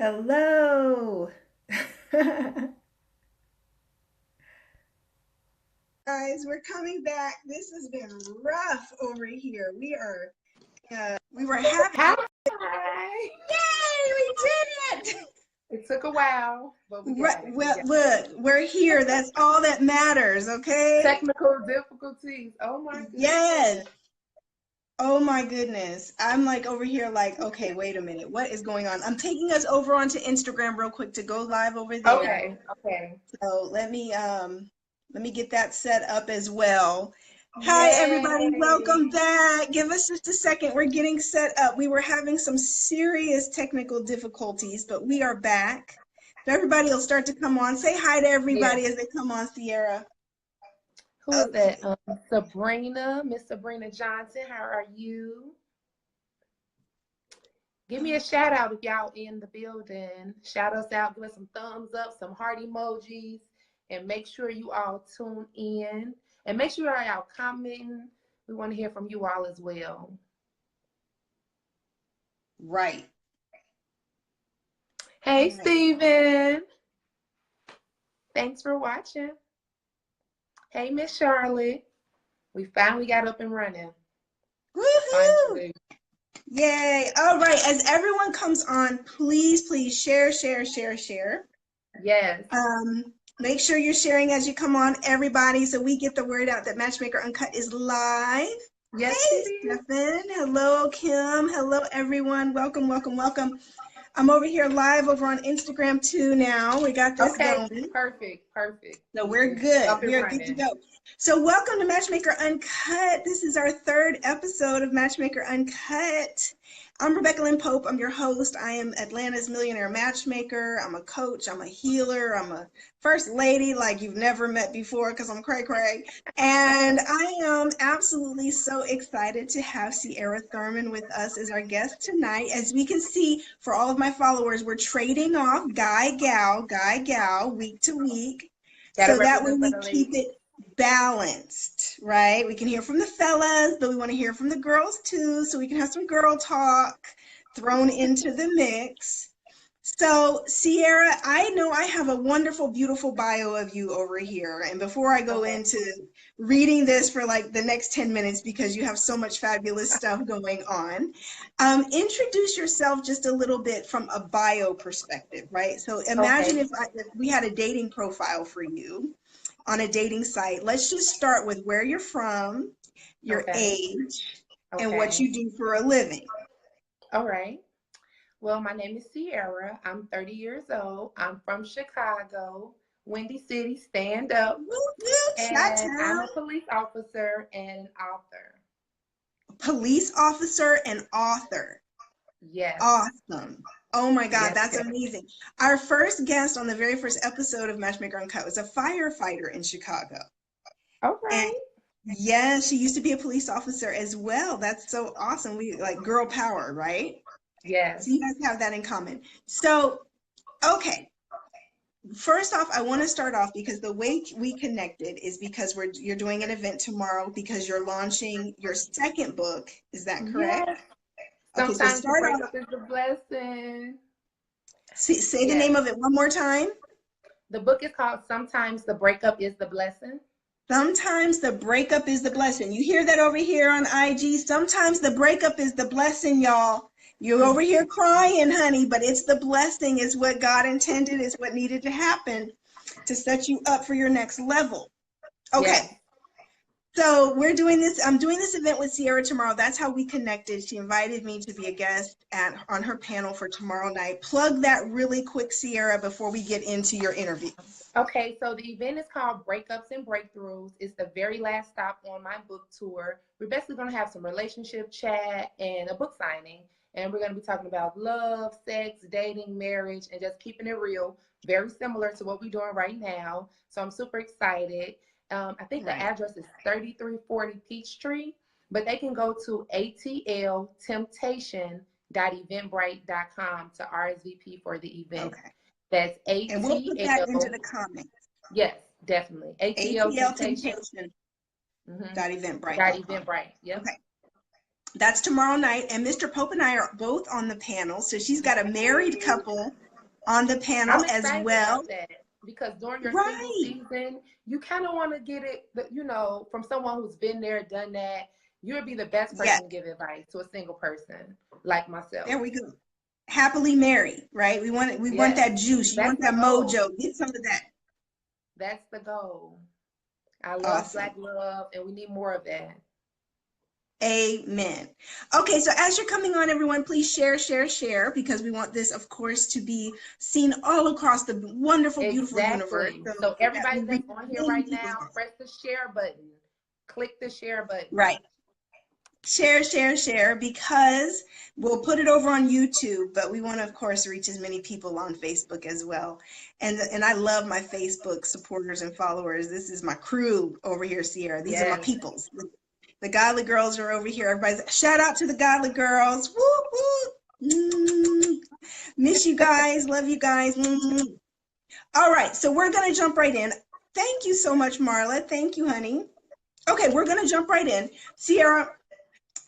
Hello. Guys, we're coming back. This has been rough over here. We were having, Hi. yay, we did it. It took a while, but we got it. Well, look, we're here. That's all that matters, okay? Technical difficulties. Oh my goodness. Yes. Oh my goodness. I'm like over here like, okay, wait a minute. What is going on? I'm taking us over onto Instagram real quick to go live over there. Okay. So let me get that set up as well. Hi everybody, welcome back. Give us just a second. We're getting set up. We were having some serious technical difficulties, but we are back. So everybody will start to come on. Say hi to everybody as they come on, Cierra. Who is that? Sabrina, Miss Sabrina Johnson. How are you? Give me a shout out if y'all in the building. Shout us out. Give us some thumbs up, some heart emojis, and make sure you all tune in. And make sure y'all commenting. We want to hear from you all as well. Right. Hey, Steven. Thanks for watching. Hey, Miss Charlotte. We finally got up and running. Woohoo! Yay. All right. As everyone comes on, please share. Yes. Make sure you're sharing as you come on, everybody, so we get the word out that Matchmaker Uncut is live. Yes, hey, Stephen. Hello, Kim. Hello, everyone. Welcome. I'm over here live over on Instagram too now. We got this going. Perfect. So we're good. We're good to go. So welcome to Matchmaker Uncut. This is our third episode of Matchmaker Uncut. I'm Rebecca Lynn Pope. I'm your host. I am Atlanta's millionaire matchmaker. I'm a coach. I'm a healer. I'm a first lady like you've never met before because I'm cray. And I am absolutely so excited to have Cierra Thurman with us as our guest tonight. As we can see, for all of my followers, we're trading off guy, gal, week to week. So that way we keep it balanced, right? We can hear from the fellas, but we want to hear from the girls too, so we can have some girl talk thrown into the mix. So Cierra, I know I have a wonderful, beautiful bio of you over here. And before I go into reading this for like the next 10 minutes, because you have so much fabulous stuff going on, introduce yourself just a little bit from a bio perspective, right? So imagine if we had a dating profile for you on a dating site. Let's just start with where you're from, your age, and what you do for a living. All right. Well, my name is Cierra. I'm 30 years old. I'm from Chicago, Windy City, stand up. And I'm a police officer and author. Police officer and author. Yes. Awesome. Oh my God, that's amazing. Our first guest on the very first episode of Matchmaker Uncut was a firefighter in Chicago. Okay. Yeah, she used to be a police officer as well. That's so awesome. We like girl power, right? Yes. So you guys have that in common. So, okay. First off, I want to start off because the way we connected is because you're doing an event tomorrow because you're launching your second book. Is that correct? Yes. Sometimes the breakup is the blessing. Say the name of it one more time. The book is called Sometimes the Breakup is the Blessing. Sometimes the breakup is the blessing. You hear that over here on IG? Sometimes the breakup is the blessing, y'all. You're over here crying, honey, but it's the blessing. Is what God intended, is what needed to happen to set you up for your next level. Okay. Yes. So we're doing this. I'm doing this event with Cierra tomorrow. That's how we connected. She invited me to be a guest on her panel for tomorrow night. Plug that really quick, Cierra, before we get into your interview. Okay, so the event is called Breakups and Breakthroughs. It's the very last stop on my book tour. We're basically going to have some relationship chat and a book signing. And we're going to be talking about love, sex, dating, marriage, and just keeping it real. Very similar to what we're doing right now. So I'm super excited. I think the address is 3340 Peachtree, but they can go to atltemptation.eventbrite.com to RSVP for the event. Okay. That's ATL. And we'll put that into the comments. Yes, definitely. atltemptation.eventbrite. .eventbrite. Yep. Okay. That's tomorrow night, and Mr. Pope and I are both on the panel. So she's got a married couple on the panel I'm as excited well. about that because during your single Right. season, you kind of want to get it, you know, from someone who's been there, done that. You would be the best person Yes. to give advice to a single person like myself. There we go. Happily married, right? We want that juice. You That's want that mojo. Get some of that. That's the goal. I love Awesome. Black love, and we need more of that. Amen. Okay, so as you're coming on, everyone, please share, because we want this, of course, to be seen all across the wonderful, beautiful universe. So everybody that's on here right now, press the share button. Click the share button. Right. Share, because we'll put it over on YouTube, but we want to, of course, reach as many people on Facebook as well. And I love my Facebook supporters and followers. This is my crew over here, Cierra. These are my peoples. The Godly Girls are over here. Everybody's shout out to the Godly Girls. Woo, woo. Miss you guys. Love you guys. All right, so we're going to jump right in. Thank you so much, Marla. Thank you, honey. Okay, we're going to jump right in. Cierra,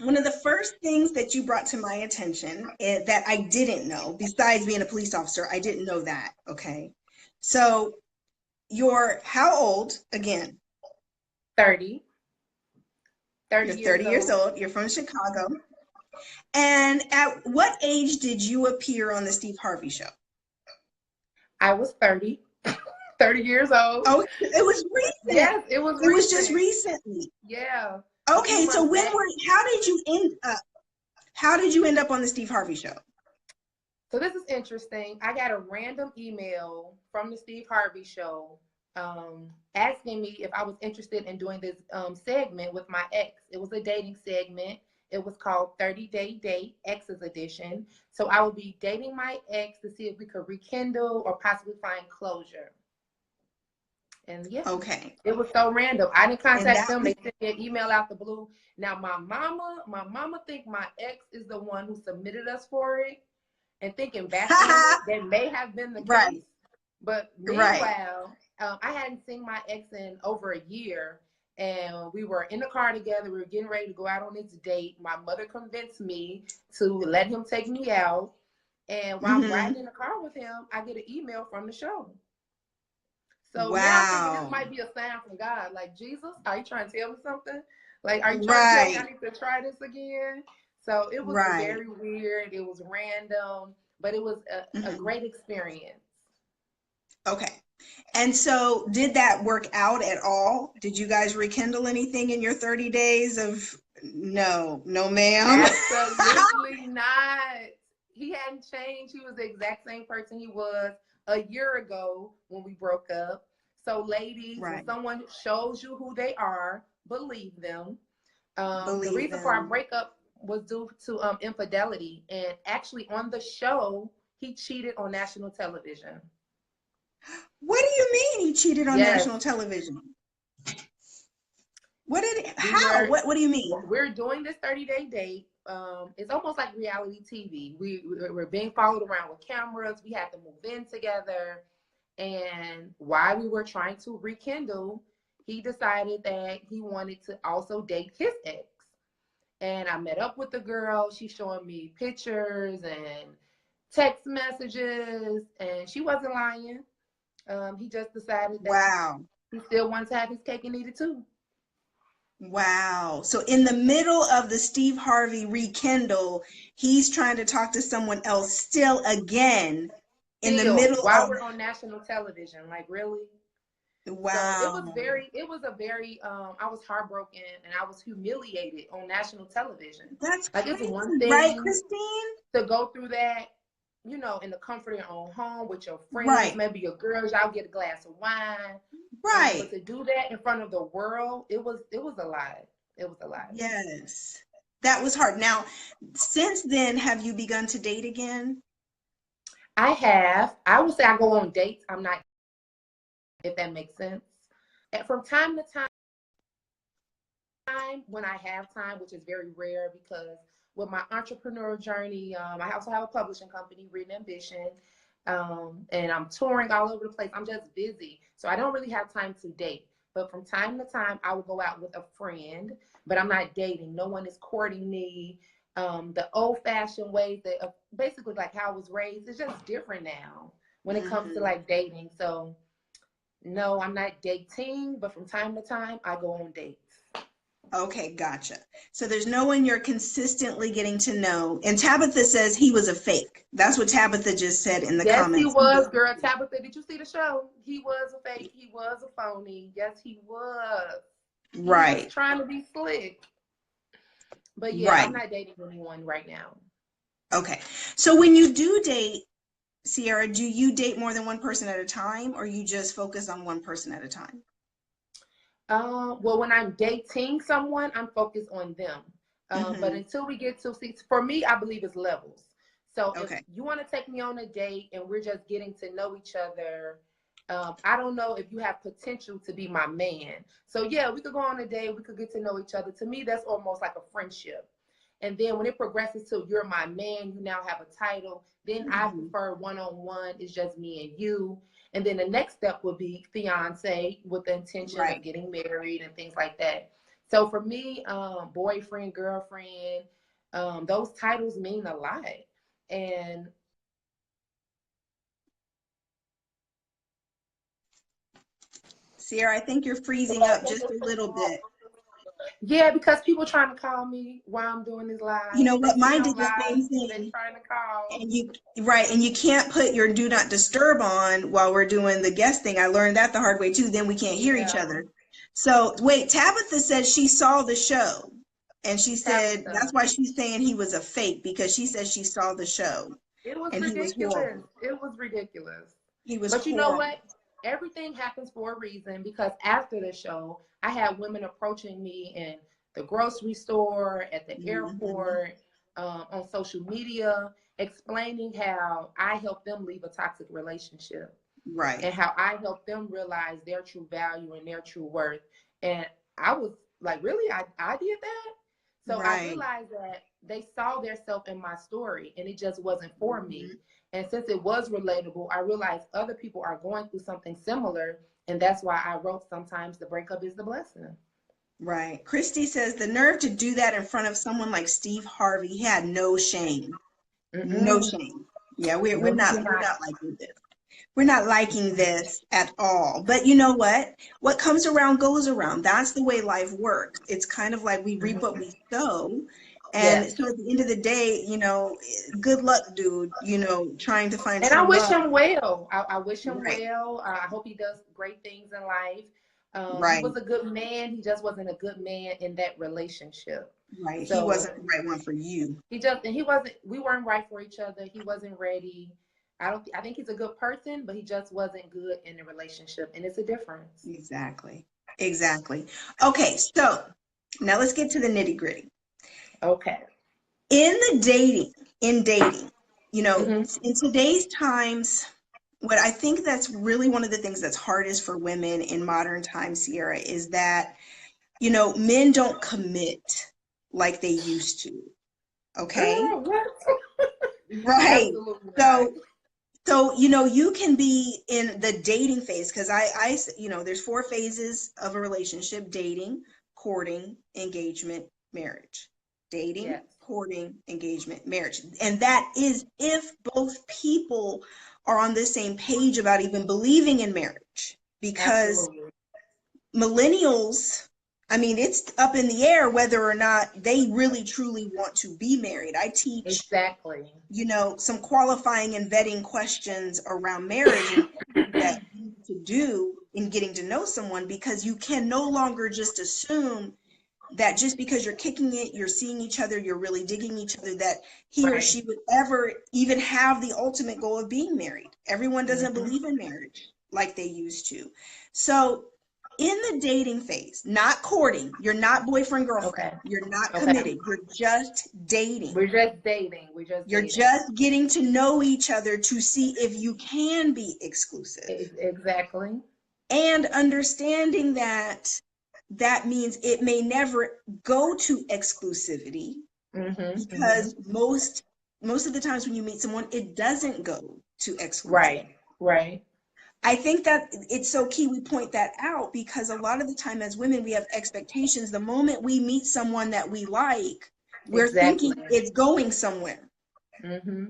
one of the first things that you brought to my attention that I didn't know, besides being a police officer, I didn't know that, okay? So you're how old again? 30. You're 30 years old. You're from Chicago. And at what age did you appear on the Steve Harvey Show? I was 30. 30 years old. Oh, it was recent. Yes, it was recent. It was just recently. Yeah. Okay, so how did you end up on the Steve Harvey Show? So this is interesting. I got a random email from the Steve Harvey Show asking me if I was interested in doing this segment with my ex. It was a dating segment. It was called 30-Day Date, Ex's Edition. So I would be dating my ex to see if we could rekindle or possibly find closure. And yeah, okay, it was so random. I didn't contact them. They sent me an email out the blue. Now my mama think my ex is the one who submitted us for it, and thinking back on it, that may have been the case. But meanwhile, I hadn't seen my ex in over a year, and we were in the car together. We were getting ready to go out on this date. My mother convinced me to let him take me out, and while I'm riding in the car with him, I get an email from the show. So now I'm thinking this might be a sign from God. Like, Jesus, are you trying to tell me something? Like, are you trying to tell me I need to try this again? So it was very weird. It was random, but it was a great experience. Okay. And so did that work out at all? Did you guys rekindle anything in your 30 days of no, ma'am? Absolutely not. He hadn't changed. He was the exact same person he was a year ago when we broke up. So ladies, when someone shows you who they are, believe them. The reason for our breakup was due to infidelity, and actually on the show he cheated on national television. What do you mean he cheated on national television? How? What do you mean? We're doing this 30-day date. It's almost like reality TV. We're being followed around with cameras. We had to move in together. And while we were trying to rekindle, he decided that he wanted to also date his ex. And I met up with the girl. She's showing me pictures and text messages, and she wasn't lying. He just decided that he still wanted to have his cake and eat it too. Wow. So in the middle of the Steve Harvey rekindle, he's trying to talk to someone else still again in the middle while we're on national television. Like, really? Wow. So it was a very I was heartbroken and I was humiliated on national television. That's like crazy, it's one thing, right, Christine? To go through that, you know, in the comfort of your own home with your friends, maybe your girls, y'all get a glass of wine. But to do that in front of the world, it was a lot. It was a lot. Yes. That was hard. Now, since then, have you begun to date again? I have. I would say I go on dates. I'm not, if that makes sense. And from time to time, when I have time, which is very rare because with my entrepreneurial journey, I also have a publishing company, Reading Ambition, and I'm touring all over the place. I'm just busy. So I don't really have time to date. But from time to time, I will go out with a friend, but I'm not dating. No one is courting me. The old-fashioned ways that basically like how I was raised is just different now when it comes to like dating. So no, I'm not dating, but from time to time I go on dates. Okay, gotcha. So there's no one you're consistently getting to know. And Tabitha says he was a fake. That's what Tabitha just said in the comments. Yes, he was, girl. Tabitha, did you see the show? He was a fake. He was a phony. Yes, he was. Right. He was trying to be slick. But yeah, right. I'm not dating anyone right now. Okay. So when you do date, Cierra, do you date more than one person at a time, or you just focus on one person at a time? Well, when I'm dating someone, I'm focused on them. But until we get to see, for me, I believe it's levels. So if you want to take me on a date and we're just getting to know each other, I don't know if you have potential to be my man. So yeah, we could go on a date, we could get to know each other. To me, that's almost like a friendship. And then when it progresses to you're my man, you now have a title, then I prefer one-on-one, it's just me and you. And then the next step would be fiance with the intention of getting married and things like that. So for me, boyfriend, girlfriend, those titles mean a lot. And Cierra, I think you're freezing up just a little bit. Yeah, because people trying to call me while I'm doing this live. You know what? Mine did the same thing. They're trying to call. And you can't put your do not disturb on while we're doing the guest thing. I learned that the hard way too. Then we can't hear each other. So wait, Tabitha said she saw the show, and she said that's why she's saying he was a fake, because she said she saw the show. It was ridiculous. It was ridiculous. He was. But you know what? Everything happens for a reason, because after the show, I had women approaching me in the grocery store, at the airport, on social media, explaining how I helped them leave a toxic relationship. Right. And how I helped them realize their true value and their true worth. And I was like, really? I did that? So I realized that they saw themselves in my story, and it just wasn't for me. And since it was relatable, I realized other people are going through something similar. And that's why I wrote, sometimes the breakup is the blessing. Right. Christy says the nerve to do that in front of someone like Steve Harvey. He had no shame. No shame. Yeah, we're not liking this. We're not liking this at all. But you know what? What comes around goes around. That's the way life works. It's kind of like we reap what we sow. And so at the end of the day, you know, good luck, dude, you know, trying to find And I wish him well. I wish him well. I hope he does great things in life. He was a good man. He just wasn't a good man in that relationship. Right. So, he wasn't the right one for you. We weren't right for each other. He wasn't ready. I think he's a good person, but he just wasn't good in the relationship. And it's a difference. Exactly. Okay. So now let's get to the nitty gritty. Okay. In dating, you know, in today's times, what I think that's really one of the things that's hardest for women in modern times, Cierra, is that, you know, men don't commit like they used to. Okay. Right. So, you know, you can be in the dating phase, because I, you know, there's 4 phases of a relationship: dating, courting, engagement, marriage. Dating, courting, engagement, marriage. And that is if both people are on the same page about even believing in marriage. Because millennials, I mean, it's up in the air whether or not they really truly want to be married. I teach, you know, some qualifying and vetting questions around marriage that you need to do in getting to know someone, because you can no longer just assume that just because you're kicking it, you're seeing each other, you're really digging each other, that he or she would ever even have the ultimate goal of being married. Everyone doesn't believe in marriage like they used to. So in the dating phase, not courting, you're not boyfriend, girlfriend, you're not committed, you're just dating. You're just getting to know each other to see if you can be exclusive. Exactly. And understanding that means it may never go to exclusivity, because most of the times when you meet someone, it doesn't go to exclusivity. Right. I think that it's so key we point that out, because a lot of the time as women, we have expectations. The moment we meet someone that we like, We're Exactly. thinking it's going somewhere. Mm-hmm.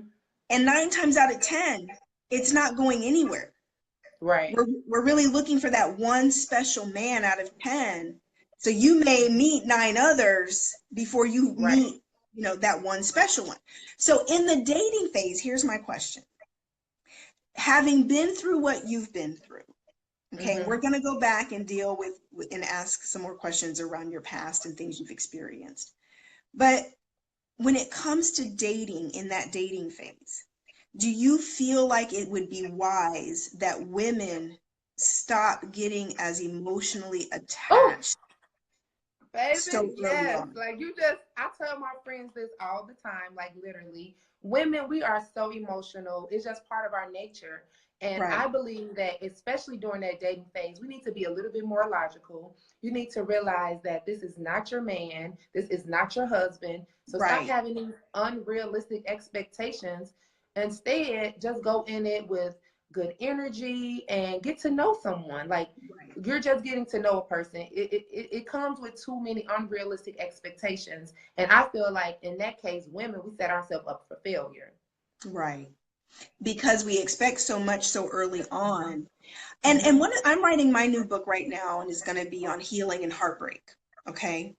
And 9 times out of 10, it's not going anywhere. Right. We're really looking for that one special man out of 10. So you may meet 9 others before you Right. meet, that one special one. So in the dating phase, here's my question. Having been through what you've been through, okay, and we're going to go back and deal with and ask some more questions around your past and things you've experienced. But when it comes to dating in that dating phase, do you feel like it would be wise that women stop getting as emotionally Oh, attached so baby, early yes. on? Like I tell my friends this all the time, like literally. Women, we are so emotional. It's just part of our nature. And Right, I believe that, especially during that dating phase, we need to be a little bit more logical. You need to realize that this is not your man, this is not your husband. So stop right, having these unrealistic expectations. Instead, just go in it with good energy and get to know someone. Like, right, you're just getting to know a person. It comes with too many unrealistic expectations. And I feel like in that case, women, we set ourselves up for failure. right. Because we expect so much so early on. And Mm-hmm. one, I'm writing my new book right now, and it's going to be on healing and heartbreak. Okay.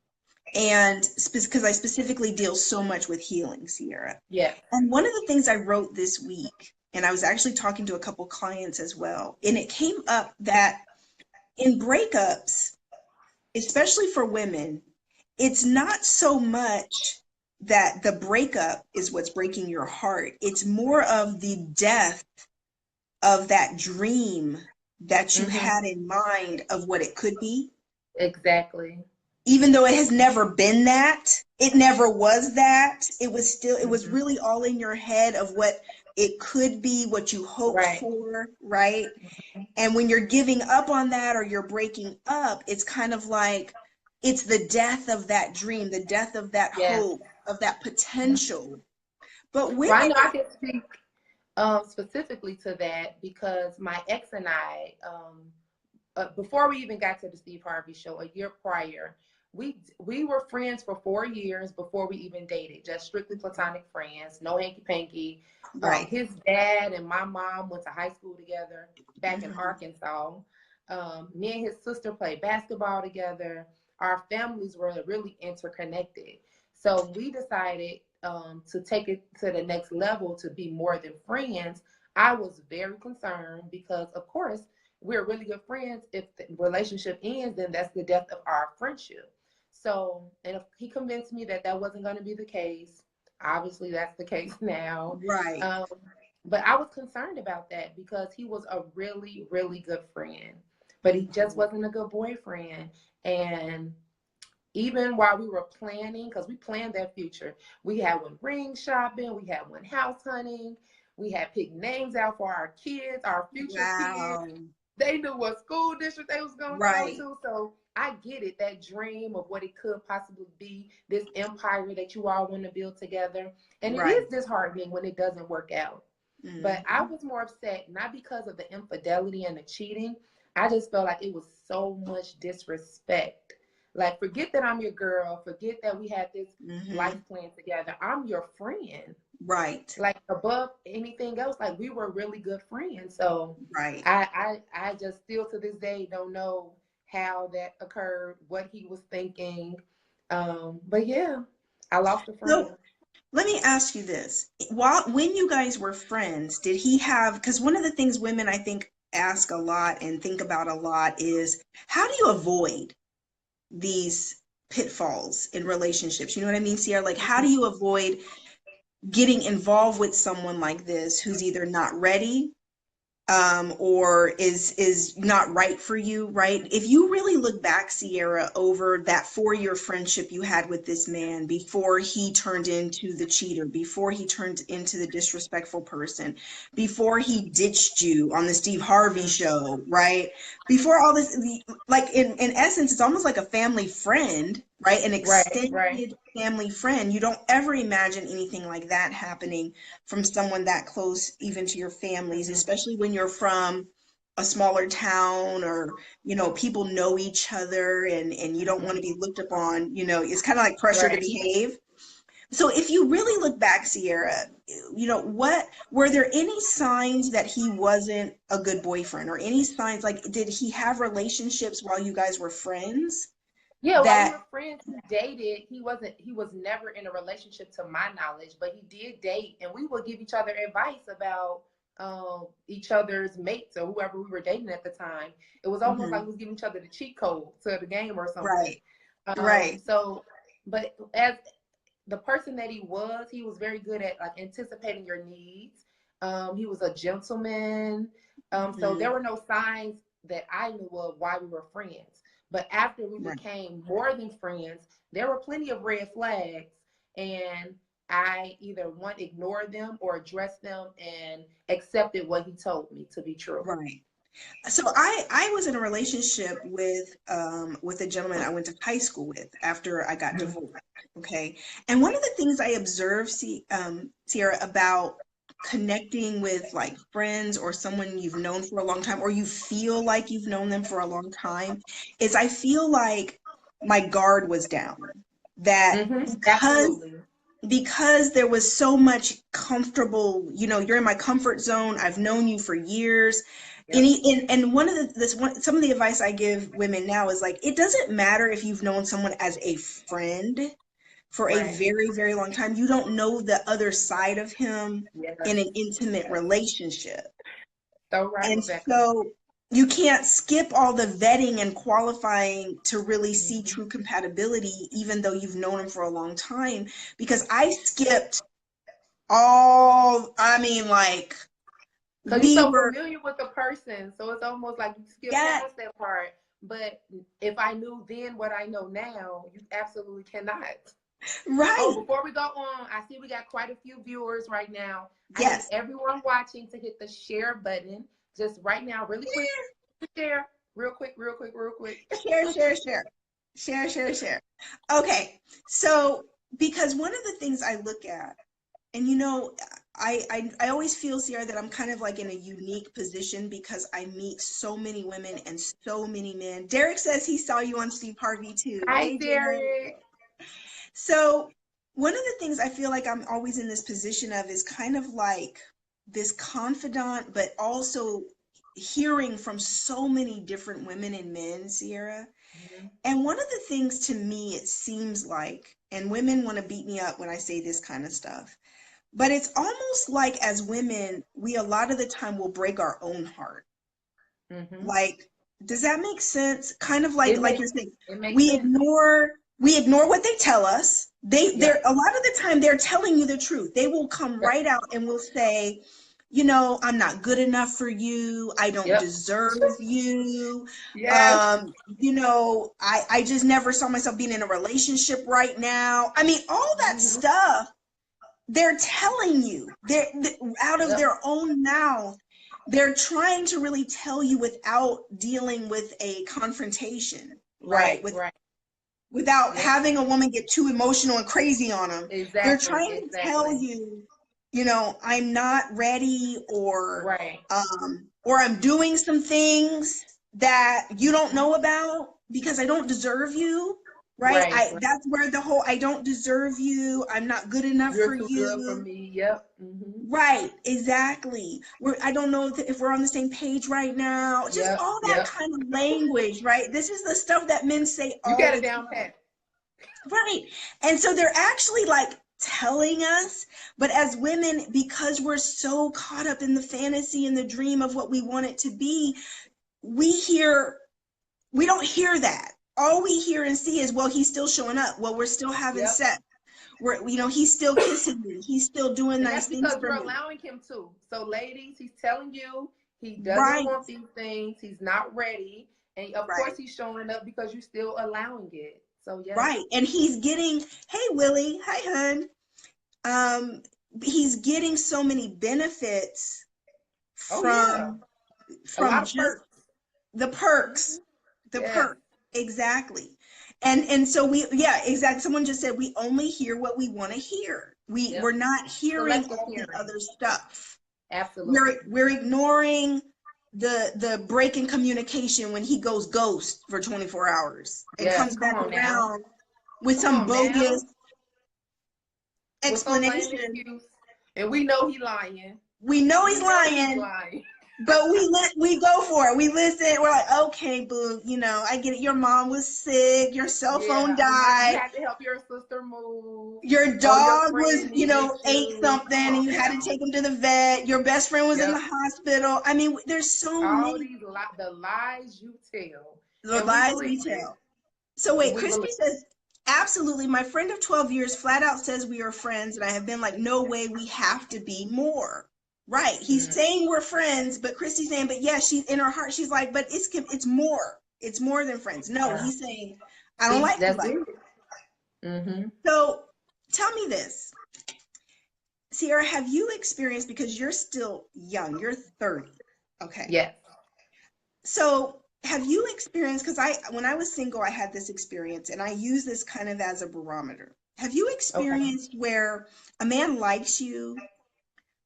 And because I specifically deal so much with healing, Cierra. Yeah. And one of the things I wrote this week, and I was actually talking to a couple clients as well, and it came up that in breakups, especially for women, it's not so much that the breakup is what's breaking your heart. It's more of the death of that dream that you Mm-hmm. had in mind of what it could be, Exactly. even though it has never been that, it never was that. It was Mm-hmm. really all in your head of what it could be, what you hoped Right. for, right? And when you're giving up on that or you're breaking up, it's kind of like it's the death of that dream, the death of that Yes. hope, of that potential. But Well, I women, know I can speak specifically to that because my ex and I, before we even got to the Steve Harvey show a year prior, we were friends for 4 years before we even dated, just strictly platonic friends, no hanky panky. right. His dad and my mom went to high school together back in Hmm. Arkansas. Me and his sister played basketball together. Our families were really interconnected. So we decided to take it to the next level to be more than friends. I was very concerned because, of course, we're really good friends. If the relationship ends, then that's the death of our friendship. So, and if he convinced me that that wasn't going to be the case, obviously that's the case now. Right. Um, but I was concerned about that because he was a really, really good friend, but he just Mhm. wasn't a good boyfriend. And even while we were planning, because we planned that future, we had one ring shopping, we had one house hunting, we had picked names out for our kids, our future kids. Wow. They knew what school district they was gonna go Right. to. So I get it, that dream of what it could possibly be, this empire that you all want to build together. And it Right. is disheartening when it doesn't work out. But I Hmm. was more upset, not because of the infidelity and the cheating. I just felt like it was so much disrespect. Like, forget that I'm your girl, forget that we had this Hmm. life plan together. I'm your friend. Right. Like, above anything else, like, we were really good friends. So Right. I just still to this day don't know how that occurred, what he was thinking. But yeah, I lost a friend. So let me ask you this. When you guys were friends, did he have, because one of the things women I think ask a lot and think about a lot is how do you avoid these pitfalls in relationships? You know what I mean, Sierra? Like, how do you avoid getting involved with someone like this who's either not ready or is not right for you, right? If you really look back, Sierra, over that 4 year friendship you had with this man before he turned into the cheater, before he turned into the disrespectful person, before he ditched you on the Steve Harvey show, right? Before all this, like in essence, it's almost like a family friend, right? An Right, right, extended family friend. You don't ever imagine anything like that happening from someone that close even to your families, especially when you're from a smaller town or people know each other and you don't want to be looked upon, it's kind of like pressure to right. behave. So if you really look back, Cierra, you know, what were there any signs that he wasn't a good boyfriend, or any signs, like, did he have relationships while you guys were friends Yeah, while we that, were friends, he dated. He was never in a relationship to my knowledge, but he did date, and we would give each other advice about each other's mates or whoever we were dating at the time. It was almost like mhm, we was giving each other the cheat code to the game or something. right, right, So, but as the person that he was very good at like anticipating your needs. He was a gentleman. So there mhm, were no signs that I knew of why we were friends. But after we right. became more than friends, there were plenty of red flags. And I either one ignored them or addressed them and accepted what he told me to be true. Right. So I was in a relationship with a gentleman I went to high school with after I got Mhm. divorced. Okay. And one of the things I observed, Sierra, about connecting with like friends or someone you've known for a long time, or you feel like you've known them for a long time, is I feel like my guard was down. That Absolutely. because there was so much comfortable, you know, you're in my comfort zone, I've known you for years. Yep. And one of some of the advice I give women now is like, it doesn't matter if you've known someone as a friend for a Right. very, very long time. You don't know the other side of him in Yes. an intimate Yes. relationship. So right, And Rebecca. so you can't skip all the vetting and qualifying to really see Mhm. true compatibility, even though you've known him for a long time. Because I skipped all, I mean, like, Because you're we so were, familiar with the person, so it's almost like you skip yeah, past that part. But if I knew then what I know now, you absolutely cannot. Oh, right. before we go on, I see we got quite a few viewers right now. I need Yes. everyone watching to hit the share button just right now, really quick. Share, real quick, real quick, real quick. Share, share, share. Share, share, share. Okay. So, because one of the things I look at, and you know, I always feel, Sierra, that I'm kind of like in a unique position because I meet so many women and so many men. Derek says he saw you on Steve Harvey too. Hi, Hey, Derek. Derek. So, one of the things I feel like I'm always in this position of is kind of like this confidant, but also hearing from so many different women and men, Sierra. Mhm. And one of the things to me, it seems like, and women want to beat me up when I say this kind of stuff, but it's almost like as women, we a lot of the time will break our own heart. Mhm. Like, does that make sense? Kind of It like makes you're saying, it makes we sense. ignore we ignore what they tell us. They're Yep. a lot of the time they're telling you the truth. They will come Yep. right out and will say, you know, I'm not good enough for you. I don't Yep. deserve you. Yes. You know, I just never saw myself being in a relationship right now. I mean, all that Mhm. stuff they're telling you. They're out of Yep. their own mouth. They're trying to really tell you without dealing with a confrontation, right? Right. Right. Without Yep. having a woman get too emotional and crazy on them. They're Exactly. trying to tell Exactly. you, you know, I'm not ready, Right. or I'm doing some things that you don't Mhm. know about because I don't deserve you, right? Right. I Right. That's where the whole I don't deserve you, I'm not good enough You're for too good for you. me. Yep. Hmm. Right, exactly. I don't know if we're on the same page right now. Just Yep. all that Yep. kind of language, right? This is the stuff that men say You all got the it down time. pat. Right. And so they're actually like telling us, but as women, because we're so caught up in the fantasy and the dream of what we want it to be, we hear, we don't hear that. All we hear and see is, well, he's still showing up. Well, we're still having Yep. sex. We're, you know, he's still kissing me. He's still doing And nice that's things because for you're me. allowing him to. So, ladies, he's telling you he doesn't Right. want these things. He's not ready. And of Right. course, he's showing up because you're still allowing it. So, yes. Right. And he's getting, hey, Willie, hi, hun. Um, he's getting so many benefits Oh, yeah. from A lot of just perks. the Mhm. perks, the Yes. perks. Exactly. And so we, yeah, exactly. Someone just said we only hear what we want to hear. We're Yep. not hearing Selective all the hearing. other stuff. Absolutely. We're ignoring the break in communication when he goes ghost for 24 hours and Yes. comes Come back on now. around with Come some on now. bogus, with some lame explanation. excuse, and we know he's lying. We know he's lying. But we go for it. We listen. We're like, okay, boo, you know, I get it. Your mom was sick. Your cell phone died. You had to help your sister move. Your dog was, you know, ate something and you had to take him to the vet. Your best friend was in the hospital. I mean, there's so many. The lies you tell. The lies we tell. So wait, Christy says, absolutely. My friend of 12 years flat out says we are friends. And I have been like, no way, we have to be more. Right. He's saying we're friends, but Christy's saying, but yeah, she's in her heart. She's like, but it's more. It's more than friends. No, he's saying, I don't like you. So tell me this, Cierra, have you experienced, because you're still young, you're 30. Okay. Yes. So have you experienced, because when I was single, I had this experience and I use this kind of as a barometer. Have you experienced where a man likes you,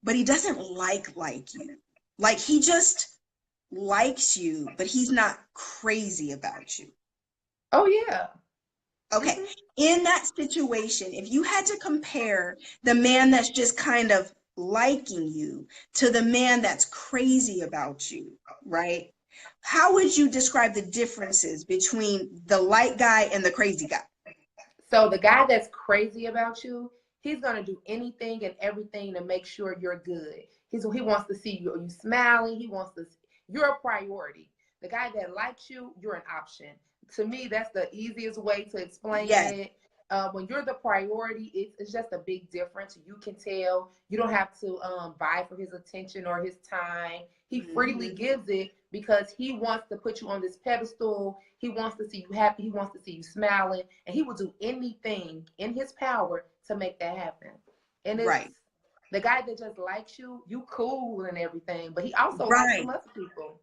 but he doesn't like you? Like he just likes you, but he's not crazy about you. Oh, yeah. Okay. In that situation, if you had to compare the man that's just kind of liking you to the man that's crazy about you, right? How would you describe the differences between the light guy and the crazy guy? So the guy that's crazy about you, he's going to do anything and everything to make sure you're good. He wants to see you smiling. You're a priority. The guy that likes you, you're an option. To me, that's the easiest way to explain it. When you're the priority, it's just a big difference. You can tell. You don't have to vie for his attention or his time. He freely gives it because he wants to put you on this pedestal. He wants to see you happy. He wants to see you smiling. And he will do anything in his power to make that happen. And it's the guy that just likes you, you cool and everything. But he also likes some other people.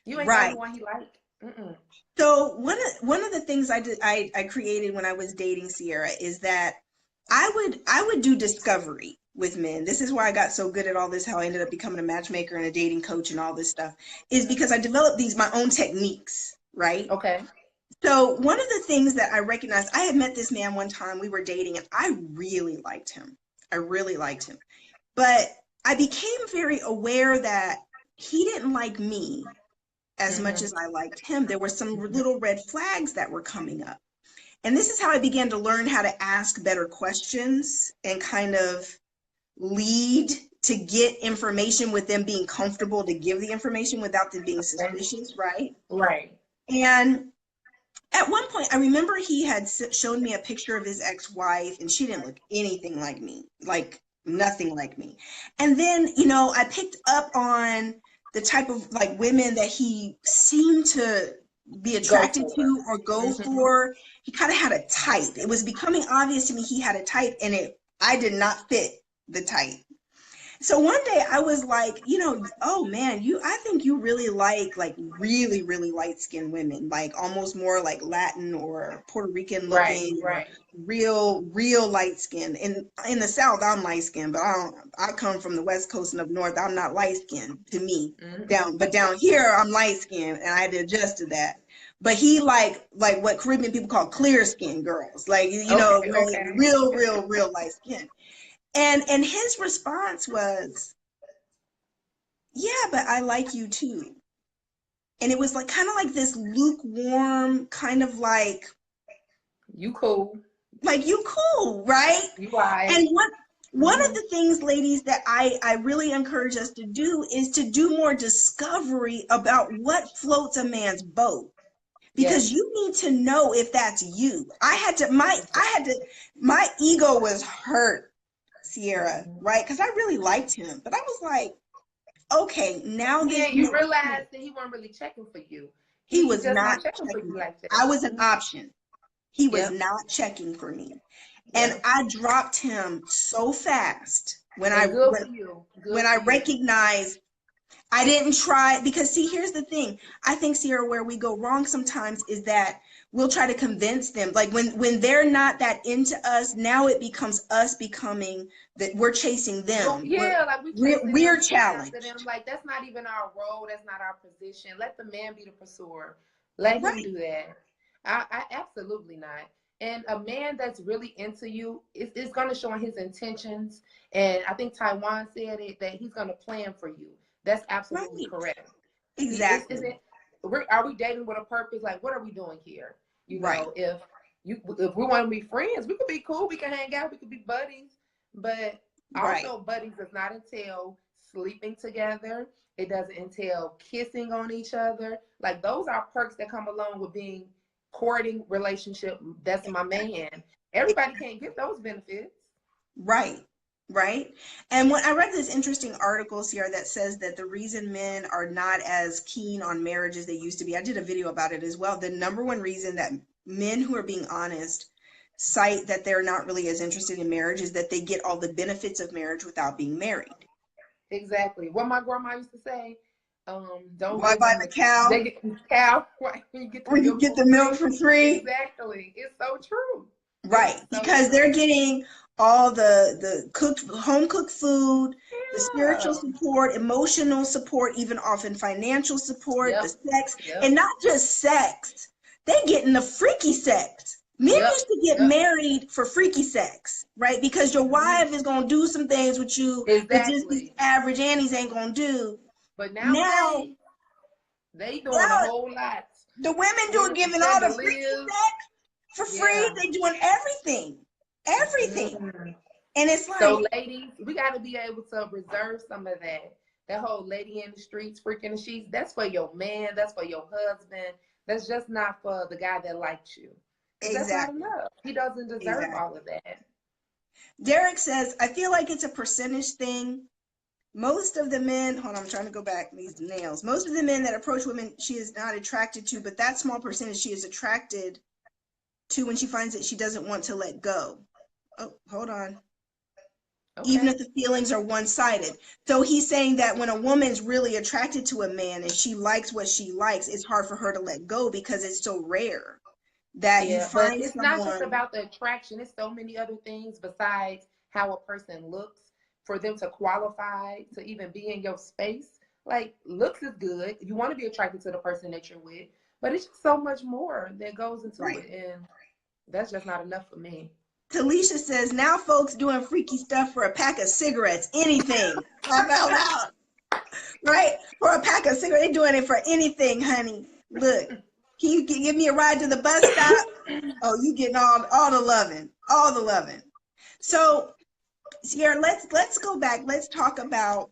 You ain't the only one he likes. So one of the things I created when I was dating Cierra is that I would do discovery with men. This is why I got so good at all this, how I ended up becoming a matchmaker and a dating coach and all this stuff, is because I developed my own techniques, right? Okay. So one of the things that I recognized, I had met this man one time, we were dating, and I really liked him. But I became very aware that he didn't like me as much as I liked him. There were some little red flags that were coming up. And this is how I began to learn how to ask better questions and kind of lead to get information with them being comfortable to give the information without them being suspicious, right? Right. And at one point, I remember he had shown me a picture of his ex-wife, and she didn't look anything like me, like nothing like me. And then, you know, I picked up on the type of like women that he seemed to be attracted to or go for. He kind of had a type. It was becoming obvious to me he had a type, and I did not fit the type. So one day I was like, you know, oh man, I think you really like really, really light-skinned women, like almost more like Latin or Puerto Rican looking, real light-skinned. And in the South, I'm light-skinned, but I come from the West Coast and up North. I'm not light-skinned to me. But down here, I'm light-skinned, and I had to adjust to that. But he like what Caribbean people call clear-skinned girls, like, you know, real light-skinned. And his response was, yeah, but I like you too. And it was like kind of like this lukewarm, kind of like, you cool. Like, you cool, right? You right. And one of the things, ladies, that I really encourage us to do is to do more discovery about what floats a man's boat. Because you need to know if that's you. My ego was hurt, Cierra, right? Because I really liked him, but I was like, okay, now you realized that he wasn't really checking for you. He was not checking for you like that. I was an option. He was not checking for me, and I dropped him so fast when I recognized I didn't try. Because see, here's the thing. I think, Cierra, where we go wrong sometimes is that we'll try to convince them. Like when they're not that into us, now it becomes us becoming that we're chasing them. We're challenged. Like, that's not even our role. That's not our position. Let the man be the pursuer. Let him do that. I absolutely not. And a man that's really into you is going to show his intentions. And I think Taiwan said it, that he's going to plan for you. That's absolutely Right. correct. Exactly. Are we dating with a purpose? Like, what are we doing here? You Right. know, if we want to be friends, we could be cool. We can hang out. We could be buddies. But Right. also, buddies does not entail sleeping together. It doesn't entail kissing on each other. Like, those are perks that come along with being courting relationship. That's my man. Everybody can't get those benefits. Right. Right. And when I read this interesting article here that says that the reason men are not as keen on marriage as they used to be, I did a video about it as well. The number one reason that men who are being honest cite that they're not really as interested in marriage is that they get all the benefits of marriage without being married. Exactly. What my grandma used to say, don't Why give buy them the cow? They get the cow when you get the milk for free. Exactly. It's so true. Right. So because true. They're getting all the cooked, home cooked food, the spiritual support, emotional support, even often financial support, the sex, and not just sex. They getting the freaky sex. Men used to get married for freaky sex, right? Because your wife is gonna do some things with you that just these average Annies ain't gonna do. But now they doing a whole lot. The women giving all the freaky sex for free. They doing everything. And it's like, so ladies, we got to be able to reserve some of that whole lady in the streets freaking the sheets. That's for your man. That's for your husband. That's just not for the guy that likes you. That's not enough. He doesn't deserve all of that. Derek says, I feel like it's a percentage thing. Most of the men, hold on, I'm trying to go back these nails. Most of the men that approach women she is not attracted to, but that small percentage she is attracted to when she finds that she doesn't want to let go. Oh, hold on. Okay. Even if the feelings are one-sided. So he's saying that when a woman's really attracted to a man and she likes what she likes, it's hard for her to let go because it's so rare that you find but it's not just about the attraction. It's so many other things besides how a person looks for them to qualify to even be in your space. Like, looks is good. You want to be attracted to the person that you're with, but it's just so much more that goes into it, and that's just not enough for me. Talisha says, now folks doing freaky stuff for a pack of cigarettes, anything. Laugh out loud. Right? For a pack of cigarettes, they're doing it for anything, honey. Look, can you give me a ride to the bus stop? Oh, you getting all the loving, all the loving. So, Cierra, let's go back. Let's talk about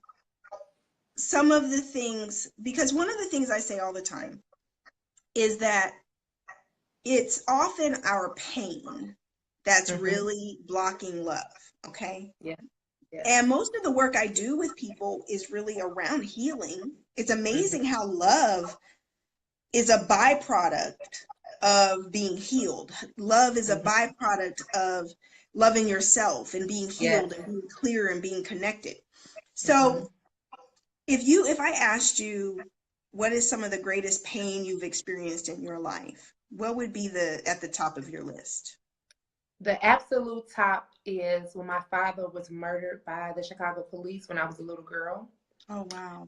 some of the things, because one of the things I say all the time is that it's often our pain that's really blocking love, okay? Yeah. And most of the work I do with people is really around healing. It's amazing how love is a byproduct of being healed. Love is a byproduct of loving yourself and being healed and being clear and being connected. So if I asked you, what is some of the greatest pain you've experienced in your life? What would be at the top of your list? The absolute top is when my father was murdered by the Chicago police when I was a little girl. Oh, wow.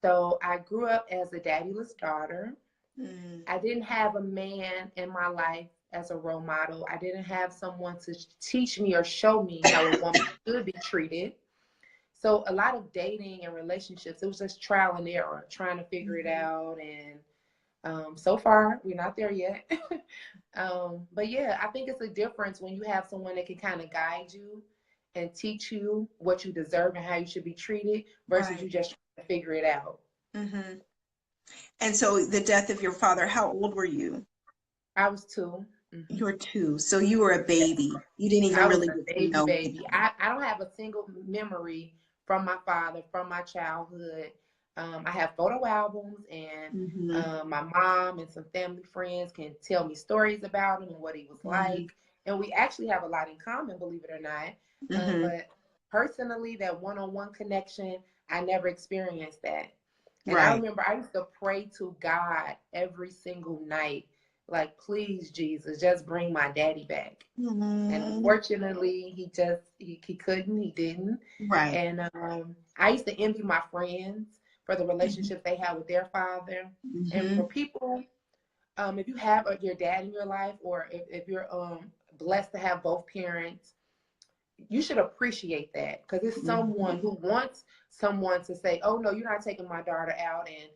So I grew up as a daddyless daughter. I didn't have a man in my life as a role model. I didn't have someone to teach me or show me how a woman should be treated. So a lot of dating and relationships, it was just trial and error, trying to figure it out. And so far, we're not there yet. But yeah, I think it's a difference when you have someone that can kind of guide you and teach you what you deserve and how you should be treated versus you just trying to figure it out. And so the death of your father, how old were you? I was 2. You were 2. So you were a baby. You didn't even really get to know baby. I don't have a single memory from my father, from my childhood. I have photo albums, and my mom and some family friends can tell me stories about him and what he was like. And we actually have a lot in common, believe it or not. But personally, that one-on-one connection, I never experienced that. And I remember I used to pray to God every single night, like, please, Jesus, just bring my daddy back. And unfortunately, he couldn't, he didn't. And I used to envy my friends for the relationships they had with their father. And for people, if you have your dad in your life, or if you're blessed to have both parents, you should appreciate that, because it's someone who wants someone to say, oh no, you're not taking my daughter out, and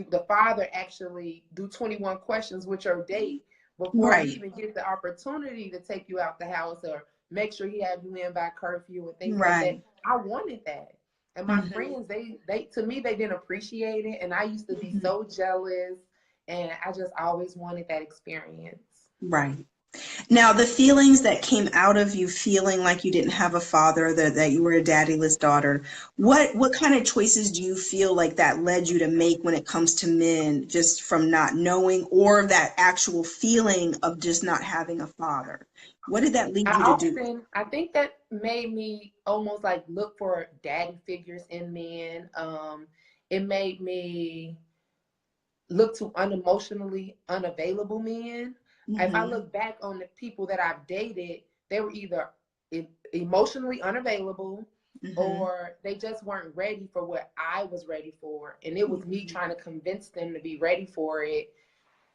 the father actually do 21 questions with your date before he even gets the opportunity to take you out the house or make sure he have you in by curfew and things like that. I wanted that. And my friends, they to me, they didn't appreciate it. And I used to be so jealous, and I just always wanted that experience. Right. Now, the feelings that came out of you feeling like you didn't have a father, that you were a daddyless daughter, what kind of choices do you feel like that led you to make when it comes to men, just from not knowing, or that actual feeling of just not having a father? What did that lead you to do? I think that made me almost like look for daddy figures in men. It made me look to unemotionally unavailable men. If I look back on the people that I've dated, they were either emotionally unavailable or they just weren't ready for what I was ready for. And it was me trying to convince them to be ready for it.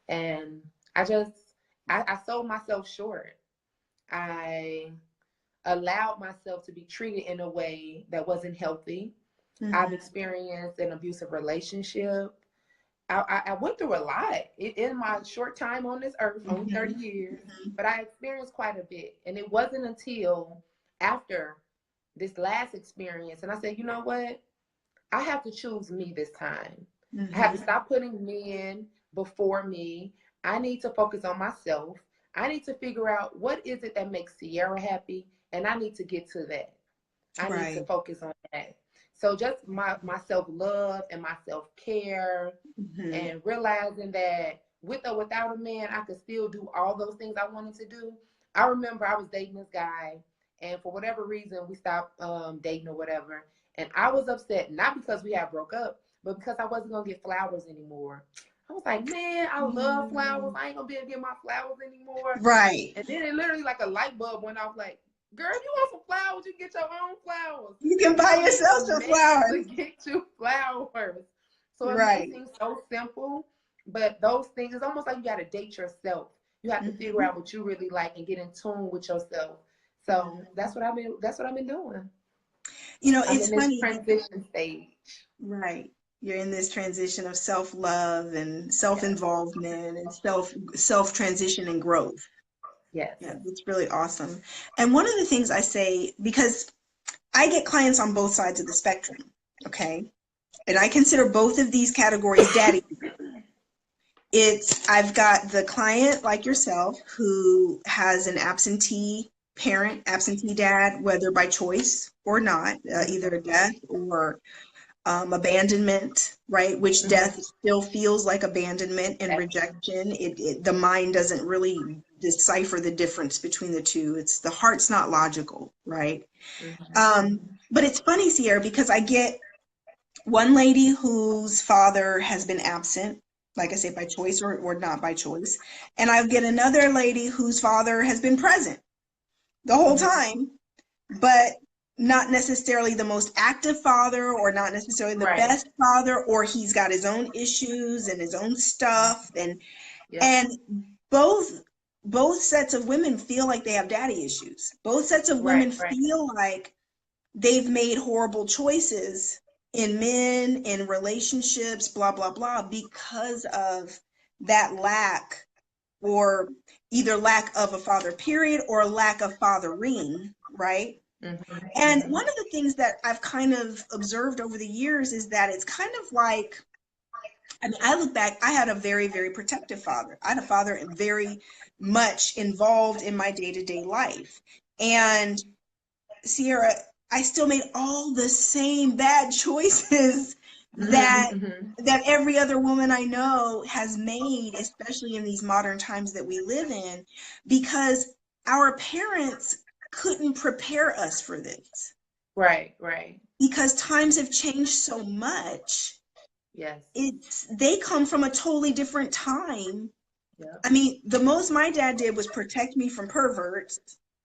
And I sold myself short. I allowed myself to be treated in a way that wasn't healthy. I've experienced an abusive relationship. I went through a lot in my short time on this earth, only 30 years, but I experienced quite a bit. And it wasn't until after this last experience, and I said, you know what? I have to choose me this time. I have to stop putting men before me. I need to focus on myself. I need to figure out what is it that makes Cierra happy, and I need to get to that. I need to focus on that. So just my self-love and my self-care and realizing that with or without a man, I could still do all those things I wanted to do. I remember I was dating this guy, and for whatever reason, we stopped dating or whatever. And I was upset, not because we had broke up, but because I wasn't going to get flowers anymore. I was like, man, I love flowers. I ain't going to be able to get my flowers anymore. Right. And then it literally like a light bulb went off like, girl, if you want some flowers, you get your own flowers. You can buy yourself some flowers. To get you flowers. So it may seem so simple, but those things, it's almost like you got to date yourself. You have to figure out what you really like and get in tune with yourself. So that's what I've been doing. You know, it's funny. Transition stage. Right. You're in this transition of self-love and self-involvement and self-transition and growth. Yes. Yeah, it's really awesome. And one of the things I say, because I get clients on both sides of the spectrum, okay? And I consider both of these categories daddy. I've got the client like yourself who has an absentee parent, absentee dad, whether by choice or not, either death or abandonment, right? Which death still feels like abandonment and rejection. The mind doesn't really decipher the difference between the two. The heart's not logical, right? But it's funny, Cierra, because I get one lady whose father has been absent, like I say, by choice or not by choice. And I get another lady whose father has been present the whole time, but not necessarily the most active father or not necessarily the best father, or he's got his own issues and his own stuff. And both sets of women feel like they have daddy issues. Both sets of women feel like they've made horrible choices in men, in relationships, blah, blah, blah, because of that lack, or either lack of a father period or lack of fathering, right? And one of the things that I've kind of observed over the years is that it's kind of like, I mean, I look back, I had a very, very protective father. I had a father very much involved in my day-to-day life. And Cierra, I still made all the same bad choices that every other woman I know has made, especially in these modern times that we live in, because our parents couldn't prepare us for this. Right. Because times have changed so much. Yes. They come from a totally different time. Yeah. I mean, the most my dad did was protect me from perverts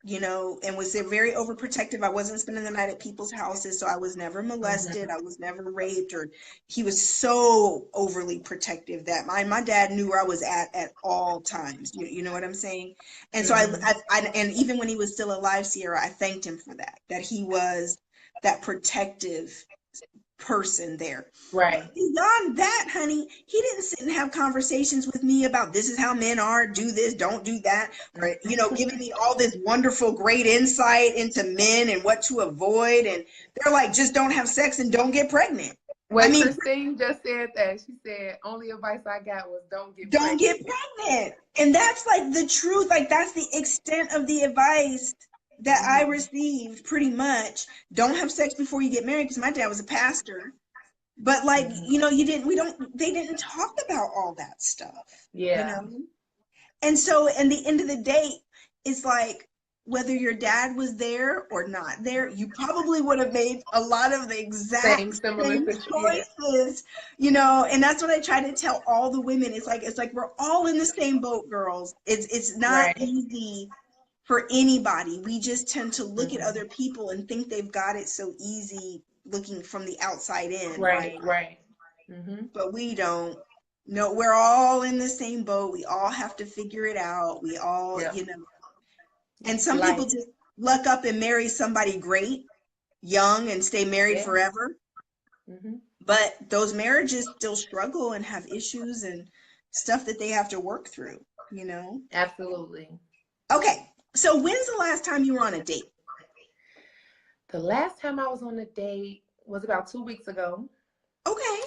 you know, and was very overprotective. I wasn't spending the night at people's houses, so I was never molested. I was never raped, or he was so overly protective that my dad knew where I was at all times. You know what I'm saying? And so I and even when he was still alive, Cierra, I thanked him for that, that he was that protective person there. Right. But beyond that, honey, he didn't sit and have conversations with me about this is how men are, do this, don't do that, or, you know, giving me all this wonderful, great insight into men and what to avoid. And they're like, just don't have sex and don't get pregnant. Wait, I mean, Christine just said that. She said, only advice I got was don't get pregnant. And that's like the truth. Like, that's the extent of the advice that I received, pretty much. Don't have sex before you get married, because my dad was a pastor. But like, you know, they didn't talk about all that stuff. Yeah. You know? And so in the end of the day, it's like, whether your dad was there or not there, you probably would have made a lot of the exact same choices, you know. And that's what I try to tell all the women. It's like we're all in the same boat, girls. It's not easy for anybody. We just tend to look at other people and think they've got it so easy, looking from the outside in. Right. But we don't. No, we're all in the same boat. We all have to figure it out. We all, you know. And some people just luck up and marry somebody great, young, and stay married forever. But those marriages still struggle and have issues and stuff that they have to work through, you know? Absolutely. Okay. So when's the last time you were on a date? The last time I was on a date was about 2 weeks ago. Okay.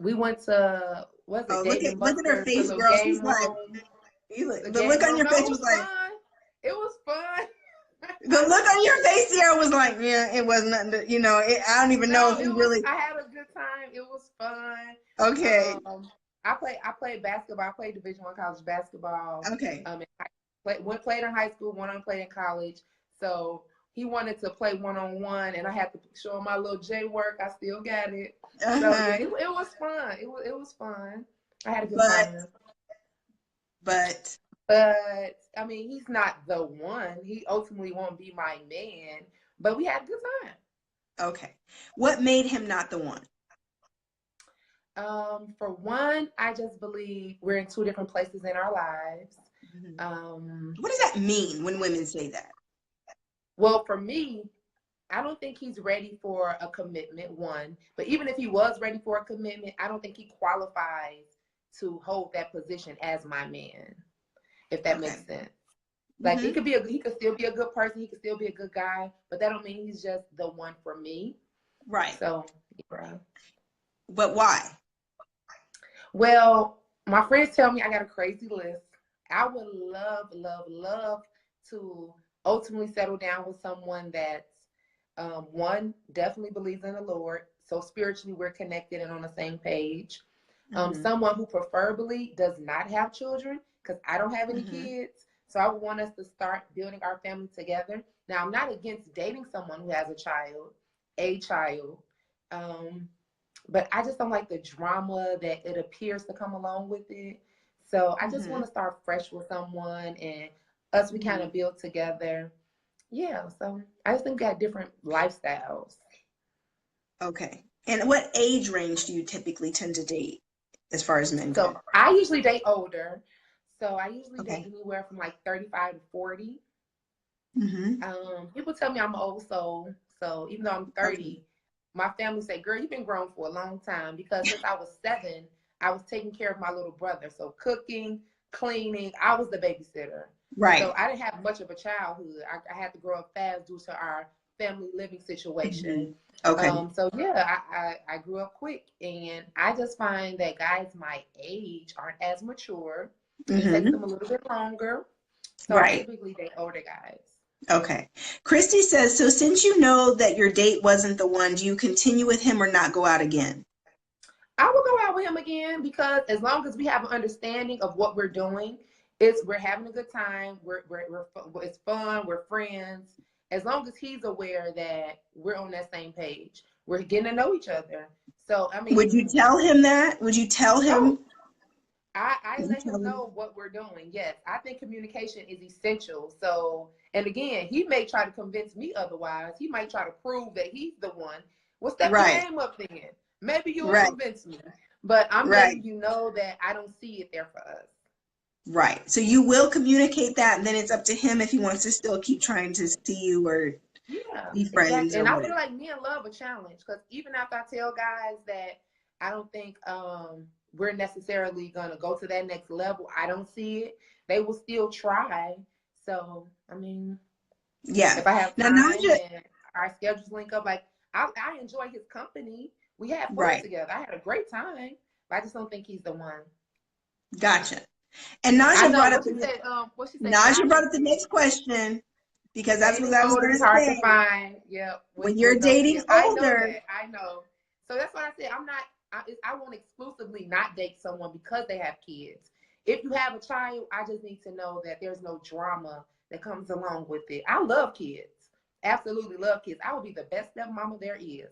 We went to, what's it? Look at her face, girl. She's like, the look on your face was like, it was fun. The look on your face here was like, yeah, it was nothing to, you know, I don't even know if you really. I had a good time. It was fun. Okay. I played basketball. I played Division I college basketball. Okay. One played in high school, one played in college. So he wanted to play one-on-one, and I had to show him my little J work. I still got it. So yeah, it was fun. It was fun. I had a good time. But I mean, he's not the one. He ultimately won't be my man. But we had a good time. Okay. What made him not the one? For one, I just believe we're in two different places in our lives. What does that mean when women say that? Well, for me, I don't think he's ready for a commitment, one. But even if he was ready for a commitment, I don't think he qualifies to hold that position as my man, if that makes sense. Like, he could still be a good person. He could still be a good guy, but that don't mean he's just the one for me. Right. So, yeah. But why? Well, my friends tell me I got a crazy list. I would love, love, love to ultimately settle down with someone that's, one, definitely believes in the Lord. So spiritually, we're connected and on the same page. Someone who preferably does not have children, because I don't have any kids. So I would want us to start building our family together. Now, I'm not against dating someone who has a child, but I just don't like the drama that it appears to come along with it. So I just want to start fresh with someone, and us, we kind of build together. Yeah, so I just think we got different lifestyles. Okay. And what age range do you typically tend to date as far as men go? So I usually date older. So I usually date anywhere from like 35 to 40. People tell me I'm an old soul. So even though I'm 30, my family say, girl, you've been grown for a long time, because since I was 7, I was taking care of my little brother. So cooking, cleaning, I was the babysitter. Right. So I didn't have much of a childhood. I had to grow up fast due to our family living situation. Okay. So yeah, I grew up quick, and I just find that guys my age aren't as mature. It takes them a little bit longer. So I typically date older guys. Okay. Christy says, so since you know that your date wasn't the one, do you continue with him or not go out again? I will go out with him again, because as long as we have an understanding of what we're doing, we're having a good time. It's fun. We're friends. As long as he's aware that we're on that same page, we're getting to know each other. So I mean, would you tell him that? Would you tell him? I let him know what we're doing. Yes, I think communication is essential. So, and again, he may try to convince me otherwise. He might try to prove that he's the one. Well, step your game up then. Maybe you'll convince me. But I'm letting you know that I don't see it there for us. Right. So you will communicate that, and then it's up to him if he wants to still keep trying to see you or be friends. Exactly. And I feel like men love a challenge, because even after I tell guys that I don't think we're necessarily going to go to that next level, I don't see it, they will still try. So, I mean, if I have time and our schedules link up, like I enjoy his company. We had fun together. I had a great time, but I just don't think he's the one. Gotcha. And Naja brought up the next question, because that's what I was going to say. Hard to find. Yep. When you're dating older. I know. So that's what I said. I won't exclusively not date someone because they have kids. If you have a child, I just need to know that there's no drama that comes along with it. I love kids. Absolutely love kids. I will be the best stepmama there is.